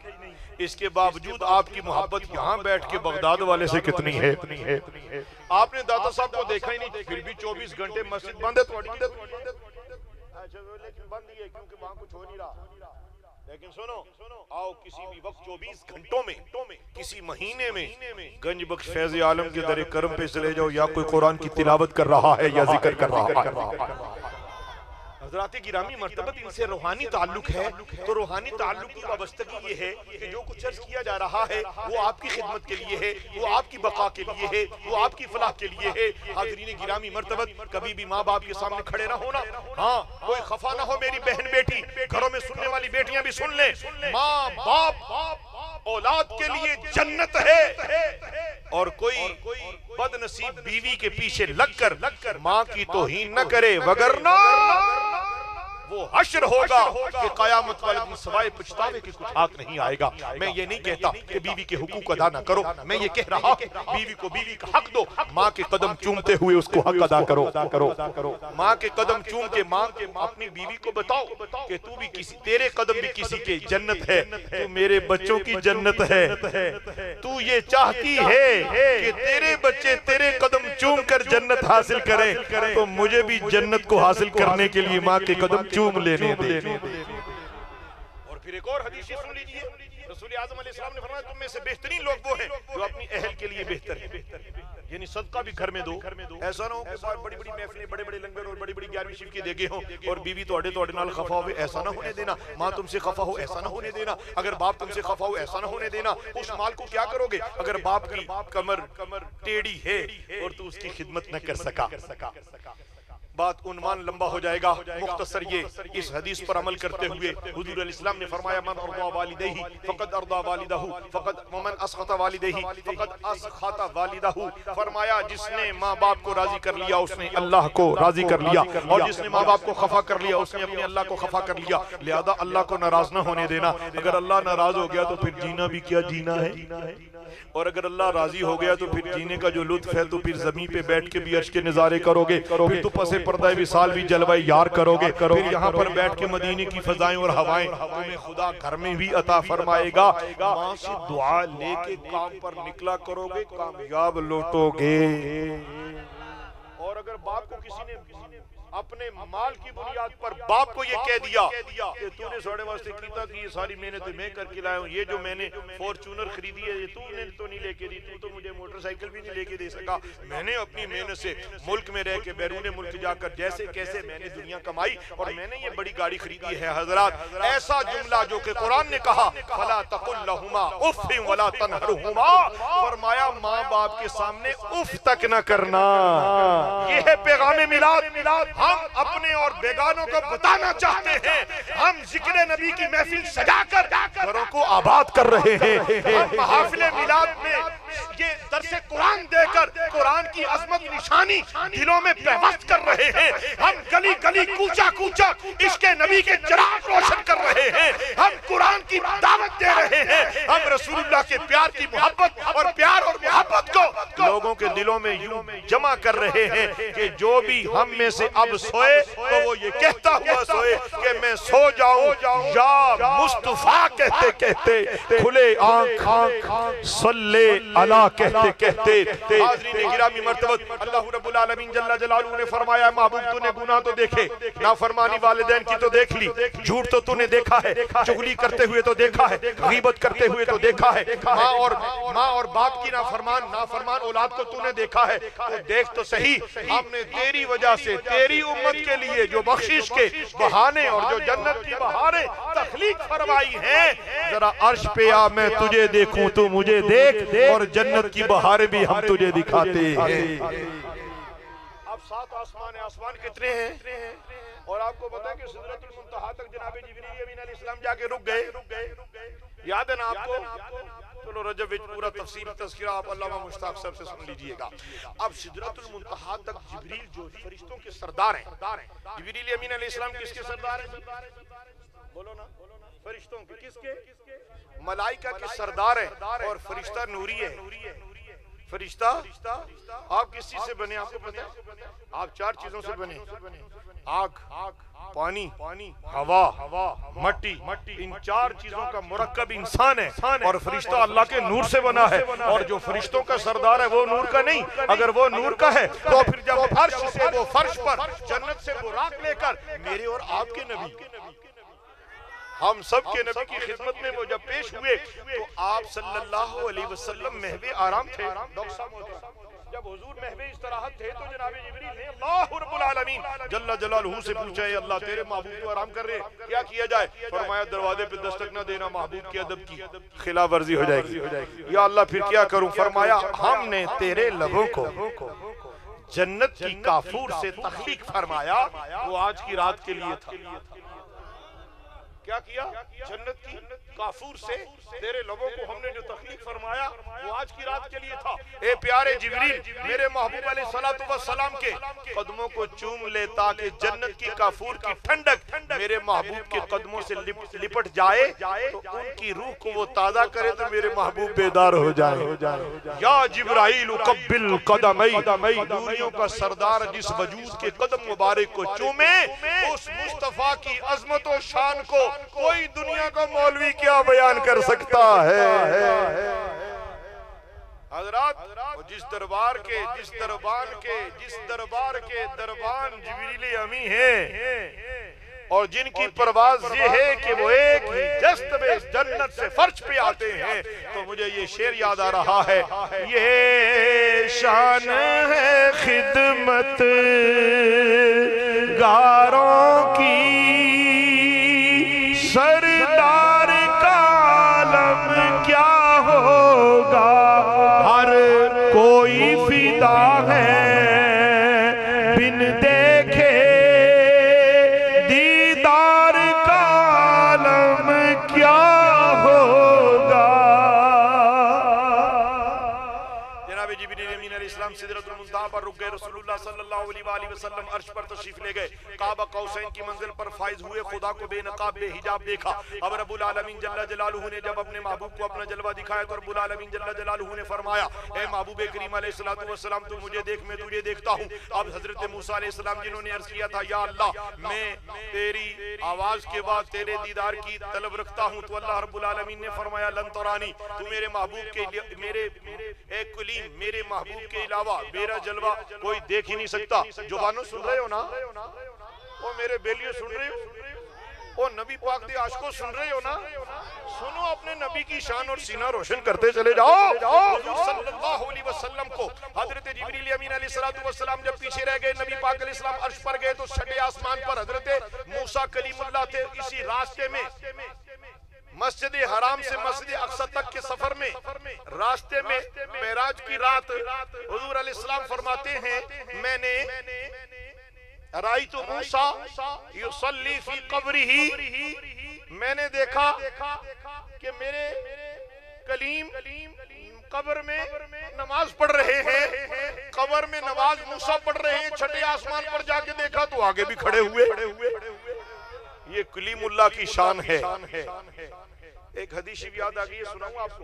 اس کے باوجود آپ کی محبت یہاں بیٹھ کے بغداد والے سے کتنی ہے۔ آپ نے داتا صاحب کو دیکھا ہی نہیں، پھر بھی 24 گھنٹے مسجد بند ہے، لیکن بند ہی ہے کیونکہ وہاں کچھ ہو نہیں رہا۔ لیکن سنو، آؤ کسی بھی وقت 24 گھنٹوں میں، کسی مہینے میں گنج بخش فیض عالم کے در کرم پہ چلے جاؤ، یا کوئی قرآن کی تلاوت کر رہا ہے یا ذکر کر رہا ہے۔ حضرات گرامی مرتبت ان سے روحانی تعلق ہے، تو روحانی تعلق کی وابستگی یہ ہے کہ جو کچھ عرض کیا جا رہا ہے وہ آپ کی خدمت کے لیے ہے، وہ آپ کی بقا کے لیے ہے، وہ آپ کی فلاح کے لیے ہے۔ حاضرین گرامی مرتبت کبھی بھی ماں باپ کے سامنے کھڑے نہ ہونا، ہاں کوئی خفا نہ ہو میری بہن بیٹی، گھروں میں سننے والی بیٹیاں بھی سن لیں، ماں باپ اولاد کے لیے جنت ہے، اور کوئی بد نصیب بیوی کے پیچھے لگ کر ماں کی توہین نہ کرے، وگرنہ وہ حشر ہوگا کہ قیامت والے دن سوائے پچھتاوے کے کچھ حق نہیں آئے گا۔ میں یہ نہیں کہتا کہ بیوی کے حقوق ادا نہ کرو، میں یہ کہہ رہا کہ بیوی کو بیوی کا حق دو، ماں کے قدم چومتے ہوئے اس کو حق ادا کرو۔ ماں کے قدم چوم کے ماں اپنی بیوی کو بتاؤ کہ تو بھی تیرے قدم بھی کسی کے جنت ہے، تو میرے بچوں کی جنت ہے، تو یہ چاہتی ہے کہ تیرے بچے تیرے قدم چوم کر جنت حاصل کریں، تو مجھے بھی جنت کو حاصل کرنے کے لیے ماں کے قدم چوم لینے دے۔ اور پھر ایک اور حدیث سن لیجئے، رسول اعظم علیہ السلام نے فرمایا تم میں سے بہترین لوگ وہ ہیں جو اپنی اہل کے لیے بہتر ہیں، یعنی صدقہ بھی گھر میں دو۔ ایسا نہ ہو کہ بڑی بڑی محفلیں، بڑے بڑے لنگر اور بڑی بڑی 11ویں شب کی دیگے ہوں اور بیوی توڑے نال خفا ہوئے، ایسا نہ ہونے دینا۔ ماں تم سے خفا ہو، ایسا نہ ہونے دینا۔ اگر باپ تم سے خفا ہو، ایسا نہ ہونے دینا۔ اس مال کو کیا کرو گے اگر باپ کی کمر ٹیڑھی ہے اور تو اس کی خدمت نہ کر سکا؟ بات عنوان لمبا ہو جائے گا، مختصر یہ اس حدیث پر عمل کرتے ہوئے حضور علیہ السلام نے فرمایا من ارضا والدیہ فقد ارضا والدہ ومن اسخط والدیہ فقد اسخط والدہ، فرمایا جس نے ماں باپ کو راضی کر لیا اس نے اللہ کو راضی کر لیا، اور جس نے ماں باپ کو خفا کر لیا اس نے اپنے اللہ کو خفا کر لیا۔ لہذا اللہ کو ناراض نہ ہونے دینا، اگر اللہ ناراض ہو گیا تو پھر جینا بھی کیا جینا ہے، اور اگر اللہ راضی ہو گیا تو پھر جینے کا جو لطف ہے تو پھر زمین پہ بیٹھ کے بھی عرش کے نظارے کرو گے، پھر تو پس پردہ وصال بھی جلوہ یار کرو گے، پھر یہاں پر بیٹھ کے مدینے کی فضائیں اور ہوائیں تمہیں خدا گھر میں بھی عطا فرمائے گا۔ ماں سے دعا لے کے کام پر نکلا کرو گے، کامیاب لوٹو گے۔ اور اگر باپ کو کسی نے اپنے مال کی بنیاد پر باپ کو یہ کہہ دیا کہ تو نے ساڑھے واسطے کیتا کہ یہ ساری محنت میں کر کے لائے ہوں، یہ جو میں نے فورچونر خریدی ہے یہ تو نے تو نہیں لے کے دی، تو مجھے موٹر سائیکل بھی نہیں لے کے دے سکا، میں نے اپنی محنت سے ملک میں رہ کے بیرون ملک جا کر جیسے کیسے میں نے دنیا کمائی اور میں نے یہ بڑی گاڑی خریدی ہے۔ حضرات ایسا جملہ جو کہ قرآن نے کہا فَلَا تَقُلْ لَهُمَا اُفٍّ وَلَا تَنْهَرْهُمَا، فرمایا ماں باپ کے سامنے اف تک نہ کرنا۔ یہ ہے پیغام میلاد۔ ہم اپنے اور بیگانوں کو بتانا چاہتے ہیں، ہم ذکر نبی کی محفل سجا کر گھروں کو آباد کر رہے ہیں، ہم محافل میلاد میں یہ درس قرآن دے کر قرآن کی عظمت نشانی دلوں میں پیوست کر رہے ہیں، ہم گلی گلی کوچہ کوچہ عشق نبی کے چراغ روشن کر رہے ہیں، ہم قرآن کی دعوت دے رہے ہیں، ہم رسول اللہ کے پیار کی محبت اور پیار اور محبت کو لوگوں کے دلوں میں یوں جمع کر رہے ہیں کہ جو بھی ہم میں سے اب سوئے تو وہ یہ کہتا ہوا سوئے کہ میں سو جاؤں یا مصطفیٰ کہتے کہتے کھلے آنکھ صلی اللہ کہتے کہتے۔ حاضرین گرامی مرتبت اللہ رب العالمین جل جلالہ نے فرمایا محبوب تو نے گناہ تو دیکھے، نافرمانی والدین کی تو دیکھ لی، جھوٹ تو نے دیکھا ہے، چغلی کرتے ہوئے تو دیکھا ہے، غیبت کرتے ہوئے تو دیکھا ہے، ماں اور باپ کی نافرمان اولاد کو تو نے دیکھا ہے، تو دیکھ تو صحیح ہم نے تیری وجہ سے تیری امت کے لیے جو بخشش کے بہانے اور جو جنت کی بہاریں تخلیق فرمائی ہیں، ذرا عرش پہ آ میں تجھے دیکھوں تو مجھے دیکھ، اور جنت کی بہاریں بھی ہم تجھے دکھاتے ہیں۔ اب 7 آسمان ہیں، آسمان کتنے ہیں؟ اور آپ کو پتا ہے کہ سدرۃ المنتہا تک جناب جبریل امین علیہ السلام جا کے رک گئے، یاد ہے نا آپ کو؟ چلو رجب وچ پورا تفصیل تذکرہ آپ علامہ مشتاق صاحب سے سن لیجئے گا۔ اب سدرۃ المنتہا تک جبریل جو فرشتوں کے سردار ہیں، جبریل امین علیہ السلام کس کے سردار ہیں؟ بولو نا، فرشتوں کے، کس کے؟ ملائکہ کے سردار ہیں، اور فرشتہ نوری ہے۔ فرشتہ آپ کس چیز سے بنے آپ کو پتہ ہے؟ آپ 4 چیزوں سے بنے، آگ، پانی، ہوا، مٹی، ان 4 چیزوں کا مرکب انسان ہے، اور فرشتہ اللہ کے نور سے بنا ہے، اور جو فرشتوں کا سردار ہے وہ نور کا نہیں، اگر وہ نور کا ہے تو پھر جب عرش سے وہ فرش پر جنت سے براق لے کر میرے اور آپ کے نبی، ہم سب کے نبی کی خدمت میں وہ جب پیش ہوئے تو آپ صلی اللہ علیہ وسلم محو آرام تھے۔ ڈاکٹر صاحب جب حضور محو استراحت تھے تو جناب جبریل نے اللہ رب العالمین جل جلالہ سے پوچھا اے اللہ تیرے محبوب تو آرام کر رہے کیا کیا جائے؟ فرمایا دروازے پہ دستک نہ دینا، محبوب کے ادب کی خلاف ورزی ہو جائے گی۔ یا اللہ پھر کیا کروں؟ فرمایا ہم نے تیرے لبوں کو جنت کی کافور سے تخلیق فرمایا، وہ آج کی رات کے لیے تھا۔ کیا کیا؟ جنت کی کافور سے تیرے لبوں کو ہم نے جو تخلیق فرمایا وہ آج کی رات کے لیے تھا۔ اے پیارے جبریل میرے محبوب علیہ السلام کے قدموں کو چوم لے تاکہ جنت کی کافور کی ٹھنڈک میرے محبوب کے قدموں سے لپٹ جائے تو ان کی روح کو وہ تازہ کرے تو میرے محبوب بیدار ہو جائے۔ یا جبرائیل قبل قدمی، دنیوں کا سردار جس وجود کے قدم مبارک کو چومے اس مصطفیٰ کی عظمت و شان کو کوئی دنیا کا مولوی کیا بیان کر سکتا ہے؟ حضرات جس دربار کے دربان جبریل امی ہیں اور جن کی پرواز یہ ہے کہ وہ ایک ہی جست میں جنت سے فرش پہ آتے ہیں، تو مجھے یہ شعر یاد آ رہا ہے، یہ شان ہے خدمت گاروں کی، سردار کا عالم کیا ہوگا، ہر کوئی فدا ہے بن دیکھے دیدار کا عالم کیا ہوگا۔ جناب جبریل امین علیہ السلام سدرۃ المنتہا پر رک گئے، رسول اللہ صلی اللہ علیہ وآلہ وسلم عرش پر تشریف لے گئے، قاب قوسین کی منزل پر فائز ہوئے، خدا کو بے نقاب بے حجاب دیکھا۔ اب رب العالمین جل جلالہ نے جب اپنے محبوب کو اپنا جلوہ دکھایا تو رب العالمین جل جلالہ نے فرمایا اے محبوب کریم علیہ السلام تو مجھے دیکھ میں تجھے دیکھتا ہوں۔ اب حضرت موسیٰ علیہ السلام جنہوں نے عرض کیا تھا یا اللہ میں تیری آواز کے بعد تیرے دیدار کی طلب رکھتا ہوں، تو اللہ رب العالمین نے فرمایا لن ترانی، تو میرے محبوب کے میرے اے کلیم میرے محبوب کے علاوہ میرا جلوہ کوئی دیکھ ہی نہیں سکتا۔ جوانوں سن رہے ہو نا؟ وہ میرے بیلیوں سن رہے ہو؟ وہ نبی پاک دے عاشقوں سن رہے ہو نا؟ سنو اپنے نبی کی شان اور سینہ روشن کرتے چلے جاؤ۔ حضور صلی اللہ علیہ وسلم کو حضرت جبریل امین علیہ السلام جب پیچھے رہ گئے، نبی پاک علیہ السلام عرش پر گئے تو چھٹے آسمان پر حضرت موسیٰ کلیم اللہ تھے۔ اسی راستے میں مسجد حرام سے مسجد اقصی تک کے سفر میں راستے میں معراج کی رات حضور علیہ السلام فرماتے ہیں میں نے رأیت موسیٰ یصلی فی قبرہ، میں نے دیکھا کہ میرے کلیم قبر میں نماز پڑھ رہے ہیں، قبر میں نماز موسیٰ پڑھ رہے ہیں۔ چھٹے آسمان پر جا کے دیکھا تو آگے بھی کھڑے ہوئے۔ یہ کلیم اللہ کی شان ہے۔ ایک حدیث بھی یاد آگئی ہے، سناؤں آپ کو؟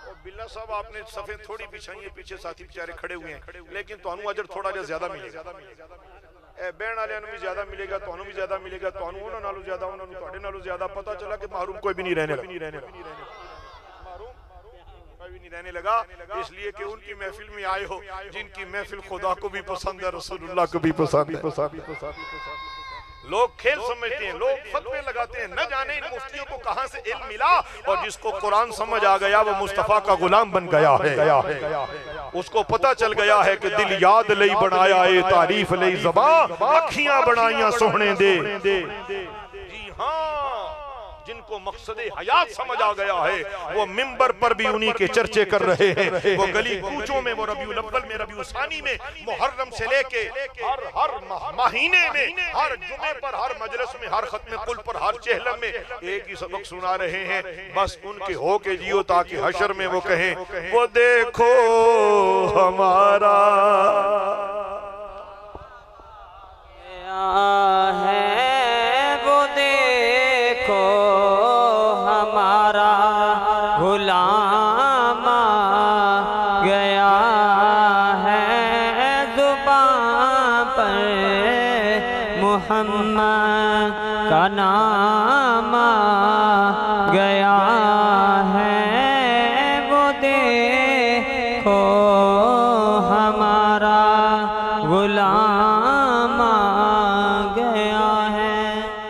اور بلّہ صاحب آپ نے صفیں تھوڑی بچھائی ہیں، پیچھے ساتھی بیچارے کھڑے ہوئے ہیں، لیکن توانوں اجر تھوڑا جا زیادہ ملے گا۔ اے بین آلیاں بھی زیادہ ملے گا، توانوں بھی زیادہ ملے گا، توانوں انہوں نالو زیادہ، انہوں نے توڑے نالو زیادہ۔ پتہ چلا کہ محروم کوئی بھی نہیں رہنے لگا، اس لیے کہ ان کی محفل میں آئے ہو جن کی محفل خدا کو بھی پسند ہے، رسول اللہ کو بھی پسند ہے۔ لوگ کھیل سمجھتے ہیں، لوگ فتوے لگاتے ہیں، نہ جانے ان مفتیوں کو کہاں سے علم ملا، اور جس کو قرآن سمجھ آ گیا وہ مصطفیٰ کا غلام بن گیا ہے۔ اس کو پتہ چل گیا ہے کہ دل یاد لئی بنایا اے تعریف لئی زباں، اکھیاں بنائیاں سوہنے دے۔ جی ہاں، جن کو مقصد حیات سمجھ آ گیا ہے وہ منبر پر بھی انہی کے چرچے کر رہے ہیں، وہ گلی کوچوں میں، وہ ربیع الاول میں، ربیع ثانی میں، محرم سے لے کے ہر مہینے میں، ہر جمعے پر، ہر مجلس میں، ہر ختم قل پر، ہر چہلم میں ایک ہی سبق سنا رہے ہیں۔ بس ان کے ہو کے جیو تاکہ حشر میں وہ کہیں وہ دیکھو ہمارا ہے، وہ دیکھو ہمارا غلام آ گیا ہے، زبان پر محمد کا نام آ گیا ہے، وہ دیکھو ہمارا غلام آ گیا ہے۔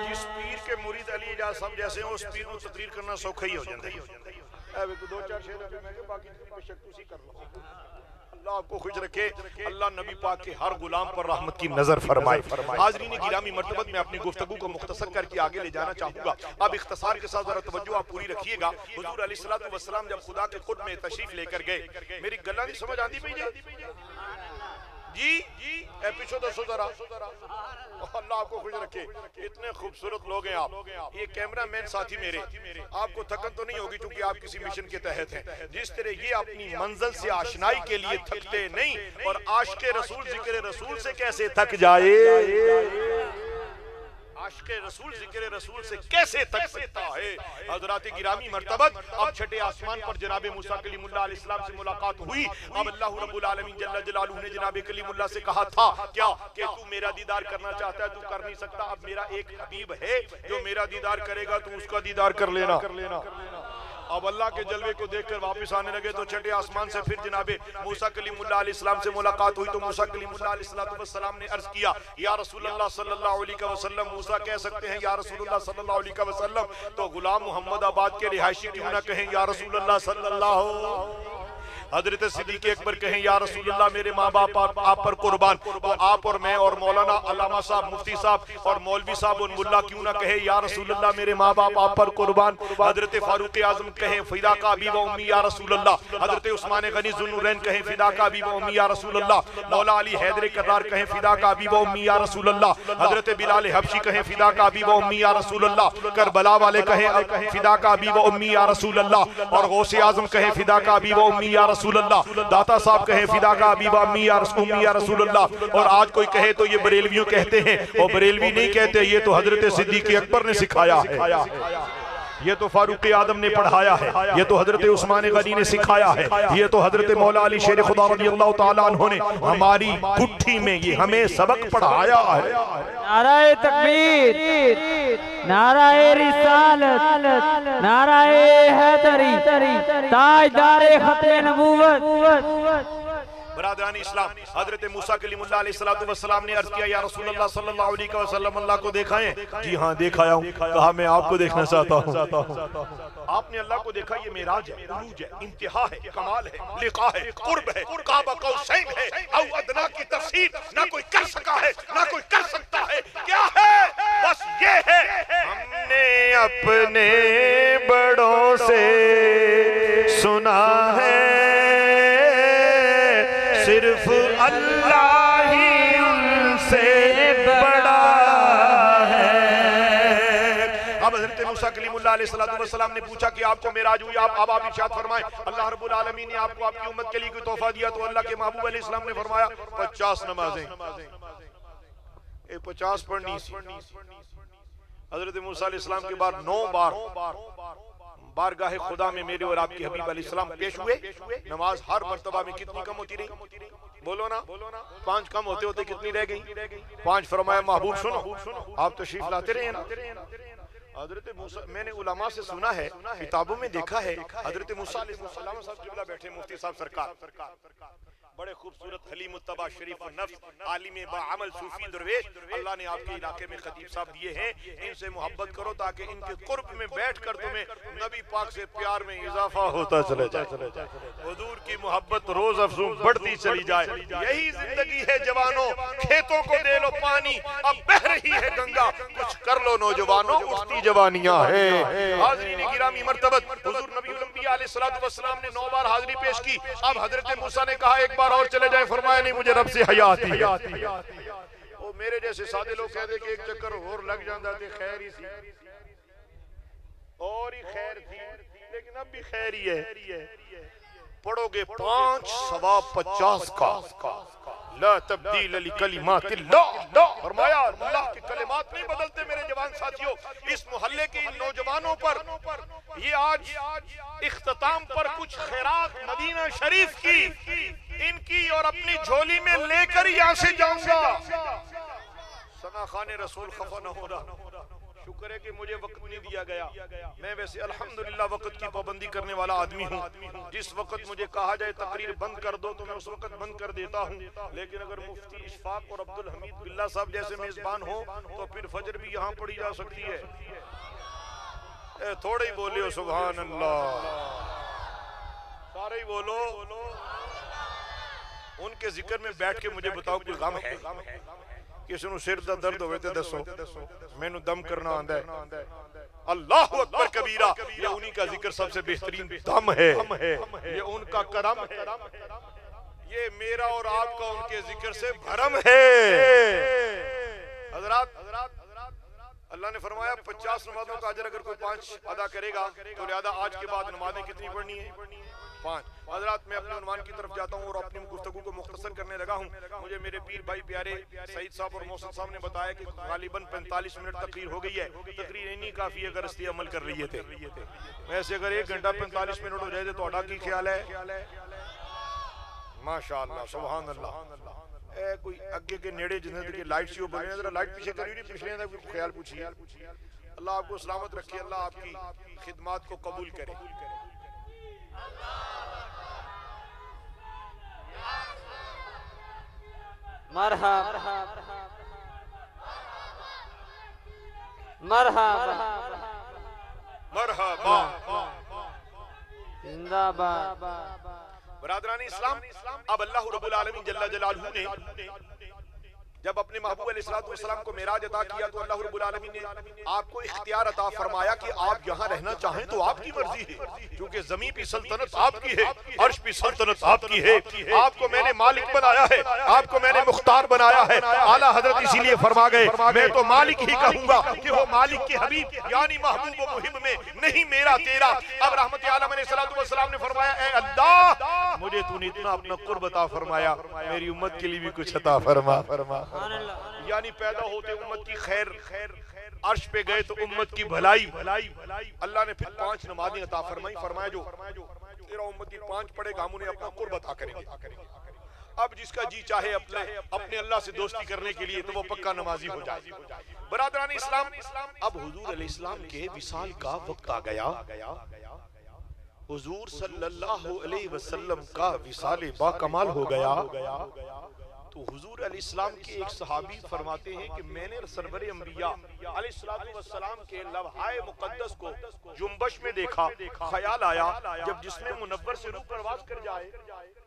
جس پیر کے مرید علی اجاز صاحب جیسے ہیں اس پیر کو تقریر کرنا سوکھا ہی ہو جاتا ہے۔ دو چار شیر ابھی میں کہ باقی بے شک اسی کر لو. اللہ آپ کو خوش رکھے. اللہ نبی پاک کے ہر غلام پر رحمت کی نظر فرمائے. حاضرین گرامی مرتبت میں اپنی گفتگو کو مختصر کر کے آگے لے جانا چاہوں گا. اب اختصار کے ساتھ ذرا توجہ آپ پوری رکھیے گا. حضور علیہ السلام جب خدا کے قرب میں تشریف لے کر گئے, میری گلہ نہیں سمجھ آتی پہ جی اے پیچھو دسو ذرا. اللہ آپ کو خوش رکھے. اتنے خوبصورت لوگ ہیں آپ. یہ کیمرہ مین ساتھی میرے, آپ کو تھکن تو نہیں ہوگی چونکہ آپ کسی مشن کے تحت ہیں. جس طرح یہ اپنی منزل سے آشنائی کے لیے تھکتے نہیں, اور عاشق رسول ذکر رسول سے کیسے تھک جائے, عاشق رسول ذکر رسول سے کیسے تھک سکتا ہے. حضرات گرامی مرتبت اب چھٹے آسمان پر جناب موسیٰ کلیم اللہ علیہ السلام سے ملاقات ہوئی. اب اللہ رب العالمین جل جلالہ نے جناب کلیم اللہ سے کہا تھا کیا کہ تو میرا دیدار کرنا چاہتا ہے, تو کر نہیں سکتا. اب میرا ایک حبیب ہے جو میرا دیدار کرے گا, تو اس کا دیدار کر لینا. اب اللہ کے جلوے کو دیکھ کر واپس آنے لگے تو چھٹے آسمان سے پھر جناب موسیٰ کلیم اللہ علیہ السلام سے ملاقات ہوئی. تو موسیٰ کلیم اللہ علیہ السلام نے عرض کیا یا رسول اللہ صلی اللہ علیہ وسلم. موسیٰ کہہ سکتے ہیں یا رسول اللہ صلی اللہ علیہ وسلم, تو غلام محمد آباد کے رہائشی کیوں نہ کہیں یا رسول اللہ صلی اللہ. حضرت صدیق اکبر کہیں یا رسول اللہ میرے ماں باپ آپ پر قربان. تو آپ اور میں اور مولانا علامہ صاحب مفتی صاحب اور مولوی صاحب اور ملا کیوں نہ کہے یا رسول اللہ میرے ماں باپ آپ پر قربان. حضرت فاروق اعظم کہیں فداک ابی و امی یا رسول اللہ. حضرت عثمان غنی ذوالنورین کہیں فداک ابی و امی یا رسول اللہ. مولا علی حیدر کرار کہیں فداک ابی و امی یا رسول اللہ. حضرت بلال حبشی کہیں فداک ابی و امی یا رسول اللہ. کربلا والے کہیں فداک ابی و امی یا رسول اللہ. اور غوث اعظم کہیں فداک ابی و امی یا رسول اللہ. داتا صاحب کہیں فداک ابی و امی یا رسول اللہ. اور آج کوئی کہے تو یہ بریلویوں کہتے ہیں, اور بریلوی نہیں کہتے, یہ تو حضرت صدیق اکبر نے سکھایا ہے, یہ تو فاروق اعظم نے پڑھایا ہے, یہ تو حضرت عثمان غنی نے سکھایا ہے, یہ تو حضرت مولا علی شیر خدا رضی اللہ تعالیٰ عنہ نے ہماری گٹھی میں یہ ہمیں سبق پڑھایا ہے. نعرہ تکبیر, نعرہ رسالت, نعرہ حیدری, تاجدار ختم نبوت. برادران اسلام, حضرت موسیٰ کلیم اللہ علیہ السلام نے عرض کیا یا رسول اللہ صلی اللہ علیہ وسلم اللہ کو دیکھا ہے. جی ہاں دیکھا ہوں. کہا میں آپ کو دیکھنا چاہتا ہوں. آپ نے اللہ کو دیکھا, یہ معراج ہے, عروج ہے, انتہا ہے, کمال ہے, لقاء ہے, قرب ہے, قاب قوسین ہے, او ادنا کی تفسیر نہ کوئی کر سکا ہے نہ کوئی کر سکتا ہے. کیا ہے؟ بس یہ ہے ہم نے اپنے بڑوں سے سنا ہے صرف اللہ ہی ان سے بڑا ہے. اب حضرت موسیٰ کلیم اللہ علیہ السلام نے پوچھا کہ آپ کو معراج ہوئی, آپ ارشاد فرمائیں. اللہ رب العالمین نے آپ کو آپ کی امت کے لیے کوئی تحفہ دیا, تو اللہ کے محبوب علیہ السلام نے فرمایا 50 نمازیں 50 پڑھنی سی. حضرت موسیٰ علیہ السلام کے بعد 9 بار بارگاہ خدا میں میرے اور آپ کے حبیب علیہ السلام پیش ہوئے. نماز ہر مرتبہ میں کتنی کم ہوتی رہی؟ بولو نا, 5 کم ہوتے ہوتے کتنی رہ گئی؟ 5. فرمایا محبوب سنو, آپ تشریف لاتے رہے نا. حضرت موسیٰ, میں نے علماء سے سنا ہے, کتابوں میں دیکھا ہے, حضرت موسیٰ علیہ السلام صاحب قبلہ بیٹھے, مفتی صاحب سرکار بڑے خوبصورت حلیم الطبع شریف النفس عالم باعمل صوفی درویش, اللہ نے آپ کے علاقے میں خطیب صاحب دیے ہیں. ان سے محبت کرو تاکہ ان کے قرب میں بیٹھ کر تمہیں نبی پاک سے پیار میں اضافہ ہوتا چلے جائے, حضور کی محبت روز افزوں بڑھتی چلی جائے. یہی زندگی ہے جوانوں, کھیتوں کو دے لو پانی, اب بہہ رہی ہے گنگا, کچھ کر لو نوجوانوں, اٹھتی جوانیاں ہیں. حاضرین گرامی مرتبت, حضور نبی الانبیاء علیہ السلام نے 9 بار حاضری پیش کی. اب حضرت موسیٰ نے کہا ایک بار اور چلے جائیں. فرمایا نہیں, مجھے رب سے حیا آتی ہے. وہ میرے جیسے سادے لوگ کہتے کہ ایک چکر اور لگ جاندہ تھے, خیر ہی سی, اور ہی خیر تھی, لیکن اب بھی خیر ہی ہے. پڑھو گے 5 ثواب 50 کا. لا تبدیل لکلمات اللہ, فرمایا اللہ کے کلمات نہیں بدلتے میرے جوان ساتھیوں. اس محلے کے ان نوجوانوں پر یہ آج اختتام پر کچھ خیرات مدینہ شریف کی, ان کی اور اپنی جھولی میں لے کر یہاں سے جاؤں گا. ثنا خان رسول خفا نہ ہو رہا. شکر ہے کہ مجھے وقت نہیں دیا گیا. میں ویسے الحمدللہ وقت کی پابندی کرنے والا آدمی ہوں. جس وقت مجھے کہا جائے تقریر بند کر دو تو میں اس وقت بند کر دیتا ہوں. لیکن اگر مفتی اشفاق اور عبدالحمید باللہ صاحب جیسے میزبان ہوں تو پھر فجر بھی یہاں پڑھی جا سکتی ہے. تھوڑے ہی بولے ہو سبحان اللہ. سارے ہی بولو. ان کے ذکر میں بیٹھ کے مجھے بتاؤ کوئی غم ہے؟ کسی نو سر دا درد ہوئے تے دسو میں نو دم کرنا آندہ ہے. اللہ اکبر کبیرہ. یہ انہی کا ذکر سب سے بہترین دم ہے. یہ ان کا کرم ہے. یہ میرا اور آپ کا ان کے ذکر سے بھرم ہے. حضرات اللہ نے فرمایا 50 نمازوں کا اجر اگر کوئی 5 ادا کرے گا تو لہذا آج کے بعد نمازیں کتنی پڑھنی ہیں؟ 5. حضرات میں اپنے عنوان کی طرف جاتا ہوں اور اپنی گفتگو کو مختصر کرنے لگا ہوں. مجھے میرے پیر بھائی پیارے سعید صاحب اور محسن صاحب نے بتایا کہ غالباً 45 منٹ تقریر ہو گئی ہے. تقریر اتنی کافی ہے اگر استی عمل کر رہی تھے. ویسے اگر 1 گھنٹہ 45 منٹ ہو جائے تو کی خیال ہے؟ ماشاءاللہ سبحان اللہ. اے کوئی اگے کے نیڑے جنہیں کہ لائٹ سی ہو بنے ہیں ذرا لائٹ پیچھے کری نہیں پچھلے ہیں کوئی خیال پوچھیے. اللہ آپ کو سلامت رکھے. اللہ آپ کی خدمات کو قبول کرے. مرحبا مرحبا مرحبا زندہ باد. برادران اسلام اب اللہ رب العالمین جل جلالہ نے جب اپنے محبوب علیہ السلام کو معراج عطا کیا تو اللہ رب العالمین نے آپ کو اختیار عطا فرمایا کہ آپ یہاں رہنا چاہیں تو آپ کی مرضی ہے. کیونکہ زمین پہ سلطنت آپ کی ہے, عرش پہ سلطنت آپ کی ہے. آپ کو میں نے مالک بنایا ہے, آپ کو میں نے مختار بنایا ہے. اعلیٰ حضرت اسی لیے فرما گئے میں تو مالک ہی کہوں گا کہ وہ مالک کے حبیب یعنی محبوب و محب میں نہیں میرا تیرا. اب رحمت عالم علیہ السلام نے فرمایا اے اللہ مجھے تو نے اتنا اپنا قرب عطا فرمایا, میری امت کے لیے بھی کچھ عطا فرما. یعنی پیدا ہوتے امت کی خیر, عرش پہ گئے تو امت کی بھلائی. اللہ نے پھر 5 نمازیں عطا فرمائی. فرمایا جو تیرا امتی 5 پڑھے گا ہم انہیں اپنا قرب عطا کریں گے. اب جس کا جی چاہے اپنے اللہ سے دوستی کرنے کے لیے تو وہ پکا نمازی ہو جائے. برادران اسلام اب حضور علیہ السلام کے وصال کا وقت آ گیا. حضور صلی اللہ علیہ وسلم کا وصال با کمال ہو گیا. تو حضور علیہ السلام کے ایک صحابی فرماتے ہیں کہ میں نے سرور انبیاء علیہ السلام کے لوحہ مقدس کو جنبش میں دیکھا. خیال آیا جب جسم منور سے روح پرواز کر جائے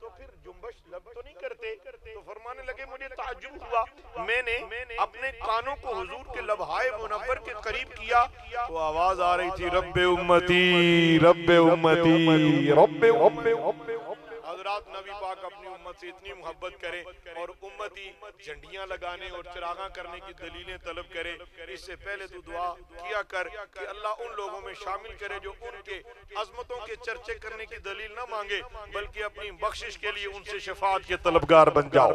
تو پھر جنبش لب تو نہیں کرتے. تو فرمانے لگے مجھے تعجب ہوا. میں نے اپنے کانوں کو حضور کے لوحہ منور کے قریب کیا تو آواز آ رہی تھی رب امتی رب امتی رب امتی. حضرات نبی پاک اپنی امت سے اتنی محبت کریں اور امتی جھنڈیاں لگانے اور چراغاں کرنے کی دلیلیں طلب کرے. اس سے پہلے تو دعا کیا کر کہ اللہ ان لوگوں میں شامل کرے جو ان کے عظمتوں کے چرچے کرنے کی دلیل نہ مانگے بلکہ اپنی بخشش کے لیے ان سے شفاعت کے طلبگار بن جاؤ.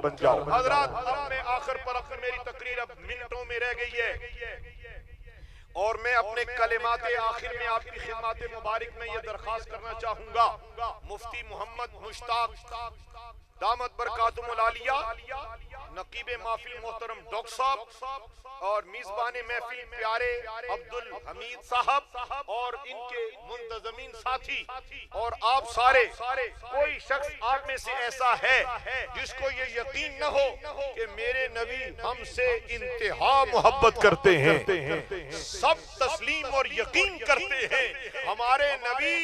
حضرات اب میں آخر پر اپنی میری تقریر اب منٹوں میں رہ گئی ہے اور میں اپنے کلمات آخر میں آپ کی خدمات مبارک میں یہ درخواست کرنا چاہوں گا. مفتی محمد مشتاق دامت برکاتم العالیہ, نقیب محفل محترم ڈاکٹر صاحب اور میزبان محفل پیارے عبدالحمید صاحب اور ان کے منتظمین ساتھی اور آپ سارے, کوئی شخص آپ میں سے ایسا ہے جس کو یہ یقین نہ ہو کہ میرے نبی ہم سے انتہا محبت کرتے ہیں, سب تسلیم اور یقین کرتے ہیں ہمارے نبی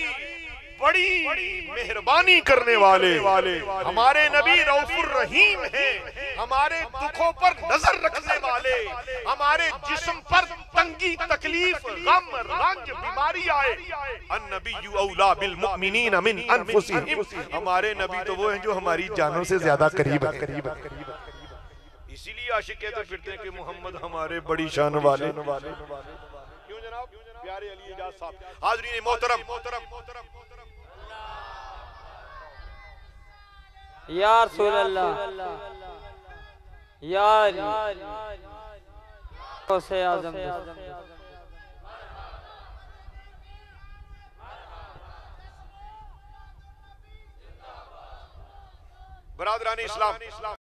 بڑی مہربانی کرنے والے, ہمارے نبی رؤوف الرحیم ہیں, ہمارے دکھوں پر نظر رکھنے والے, ہمارے جسم پر تنگی تکلیف غم رنج بیماری آئے النبی اولا بالمؤمنین من انفسہم, ہمارے نبی تو وہ ہیں جو ہماری جانوں سے زیادہ قریب ہیں. اسی لیے عاشق کہتے پھرتے ہیں کہ محمد ہمارے بڑی شان والے. کیوں جناب پیارے علی اعجاز صاحب. حاضرین محترم یا رسول اللہ یا علی سے اعظم برادران اسلام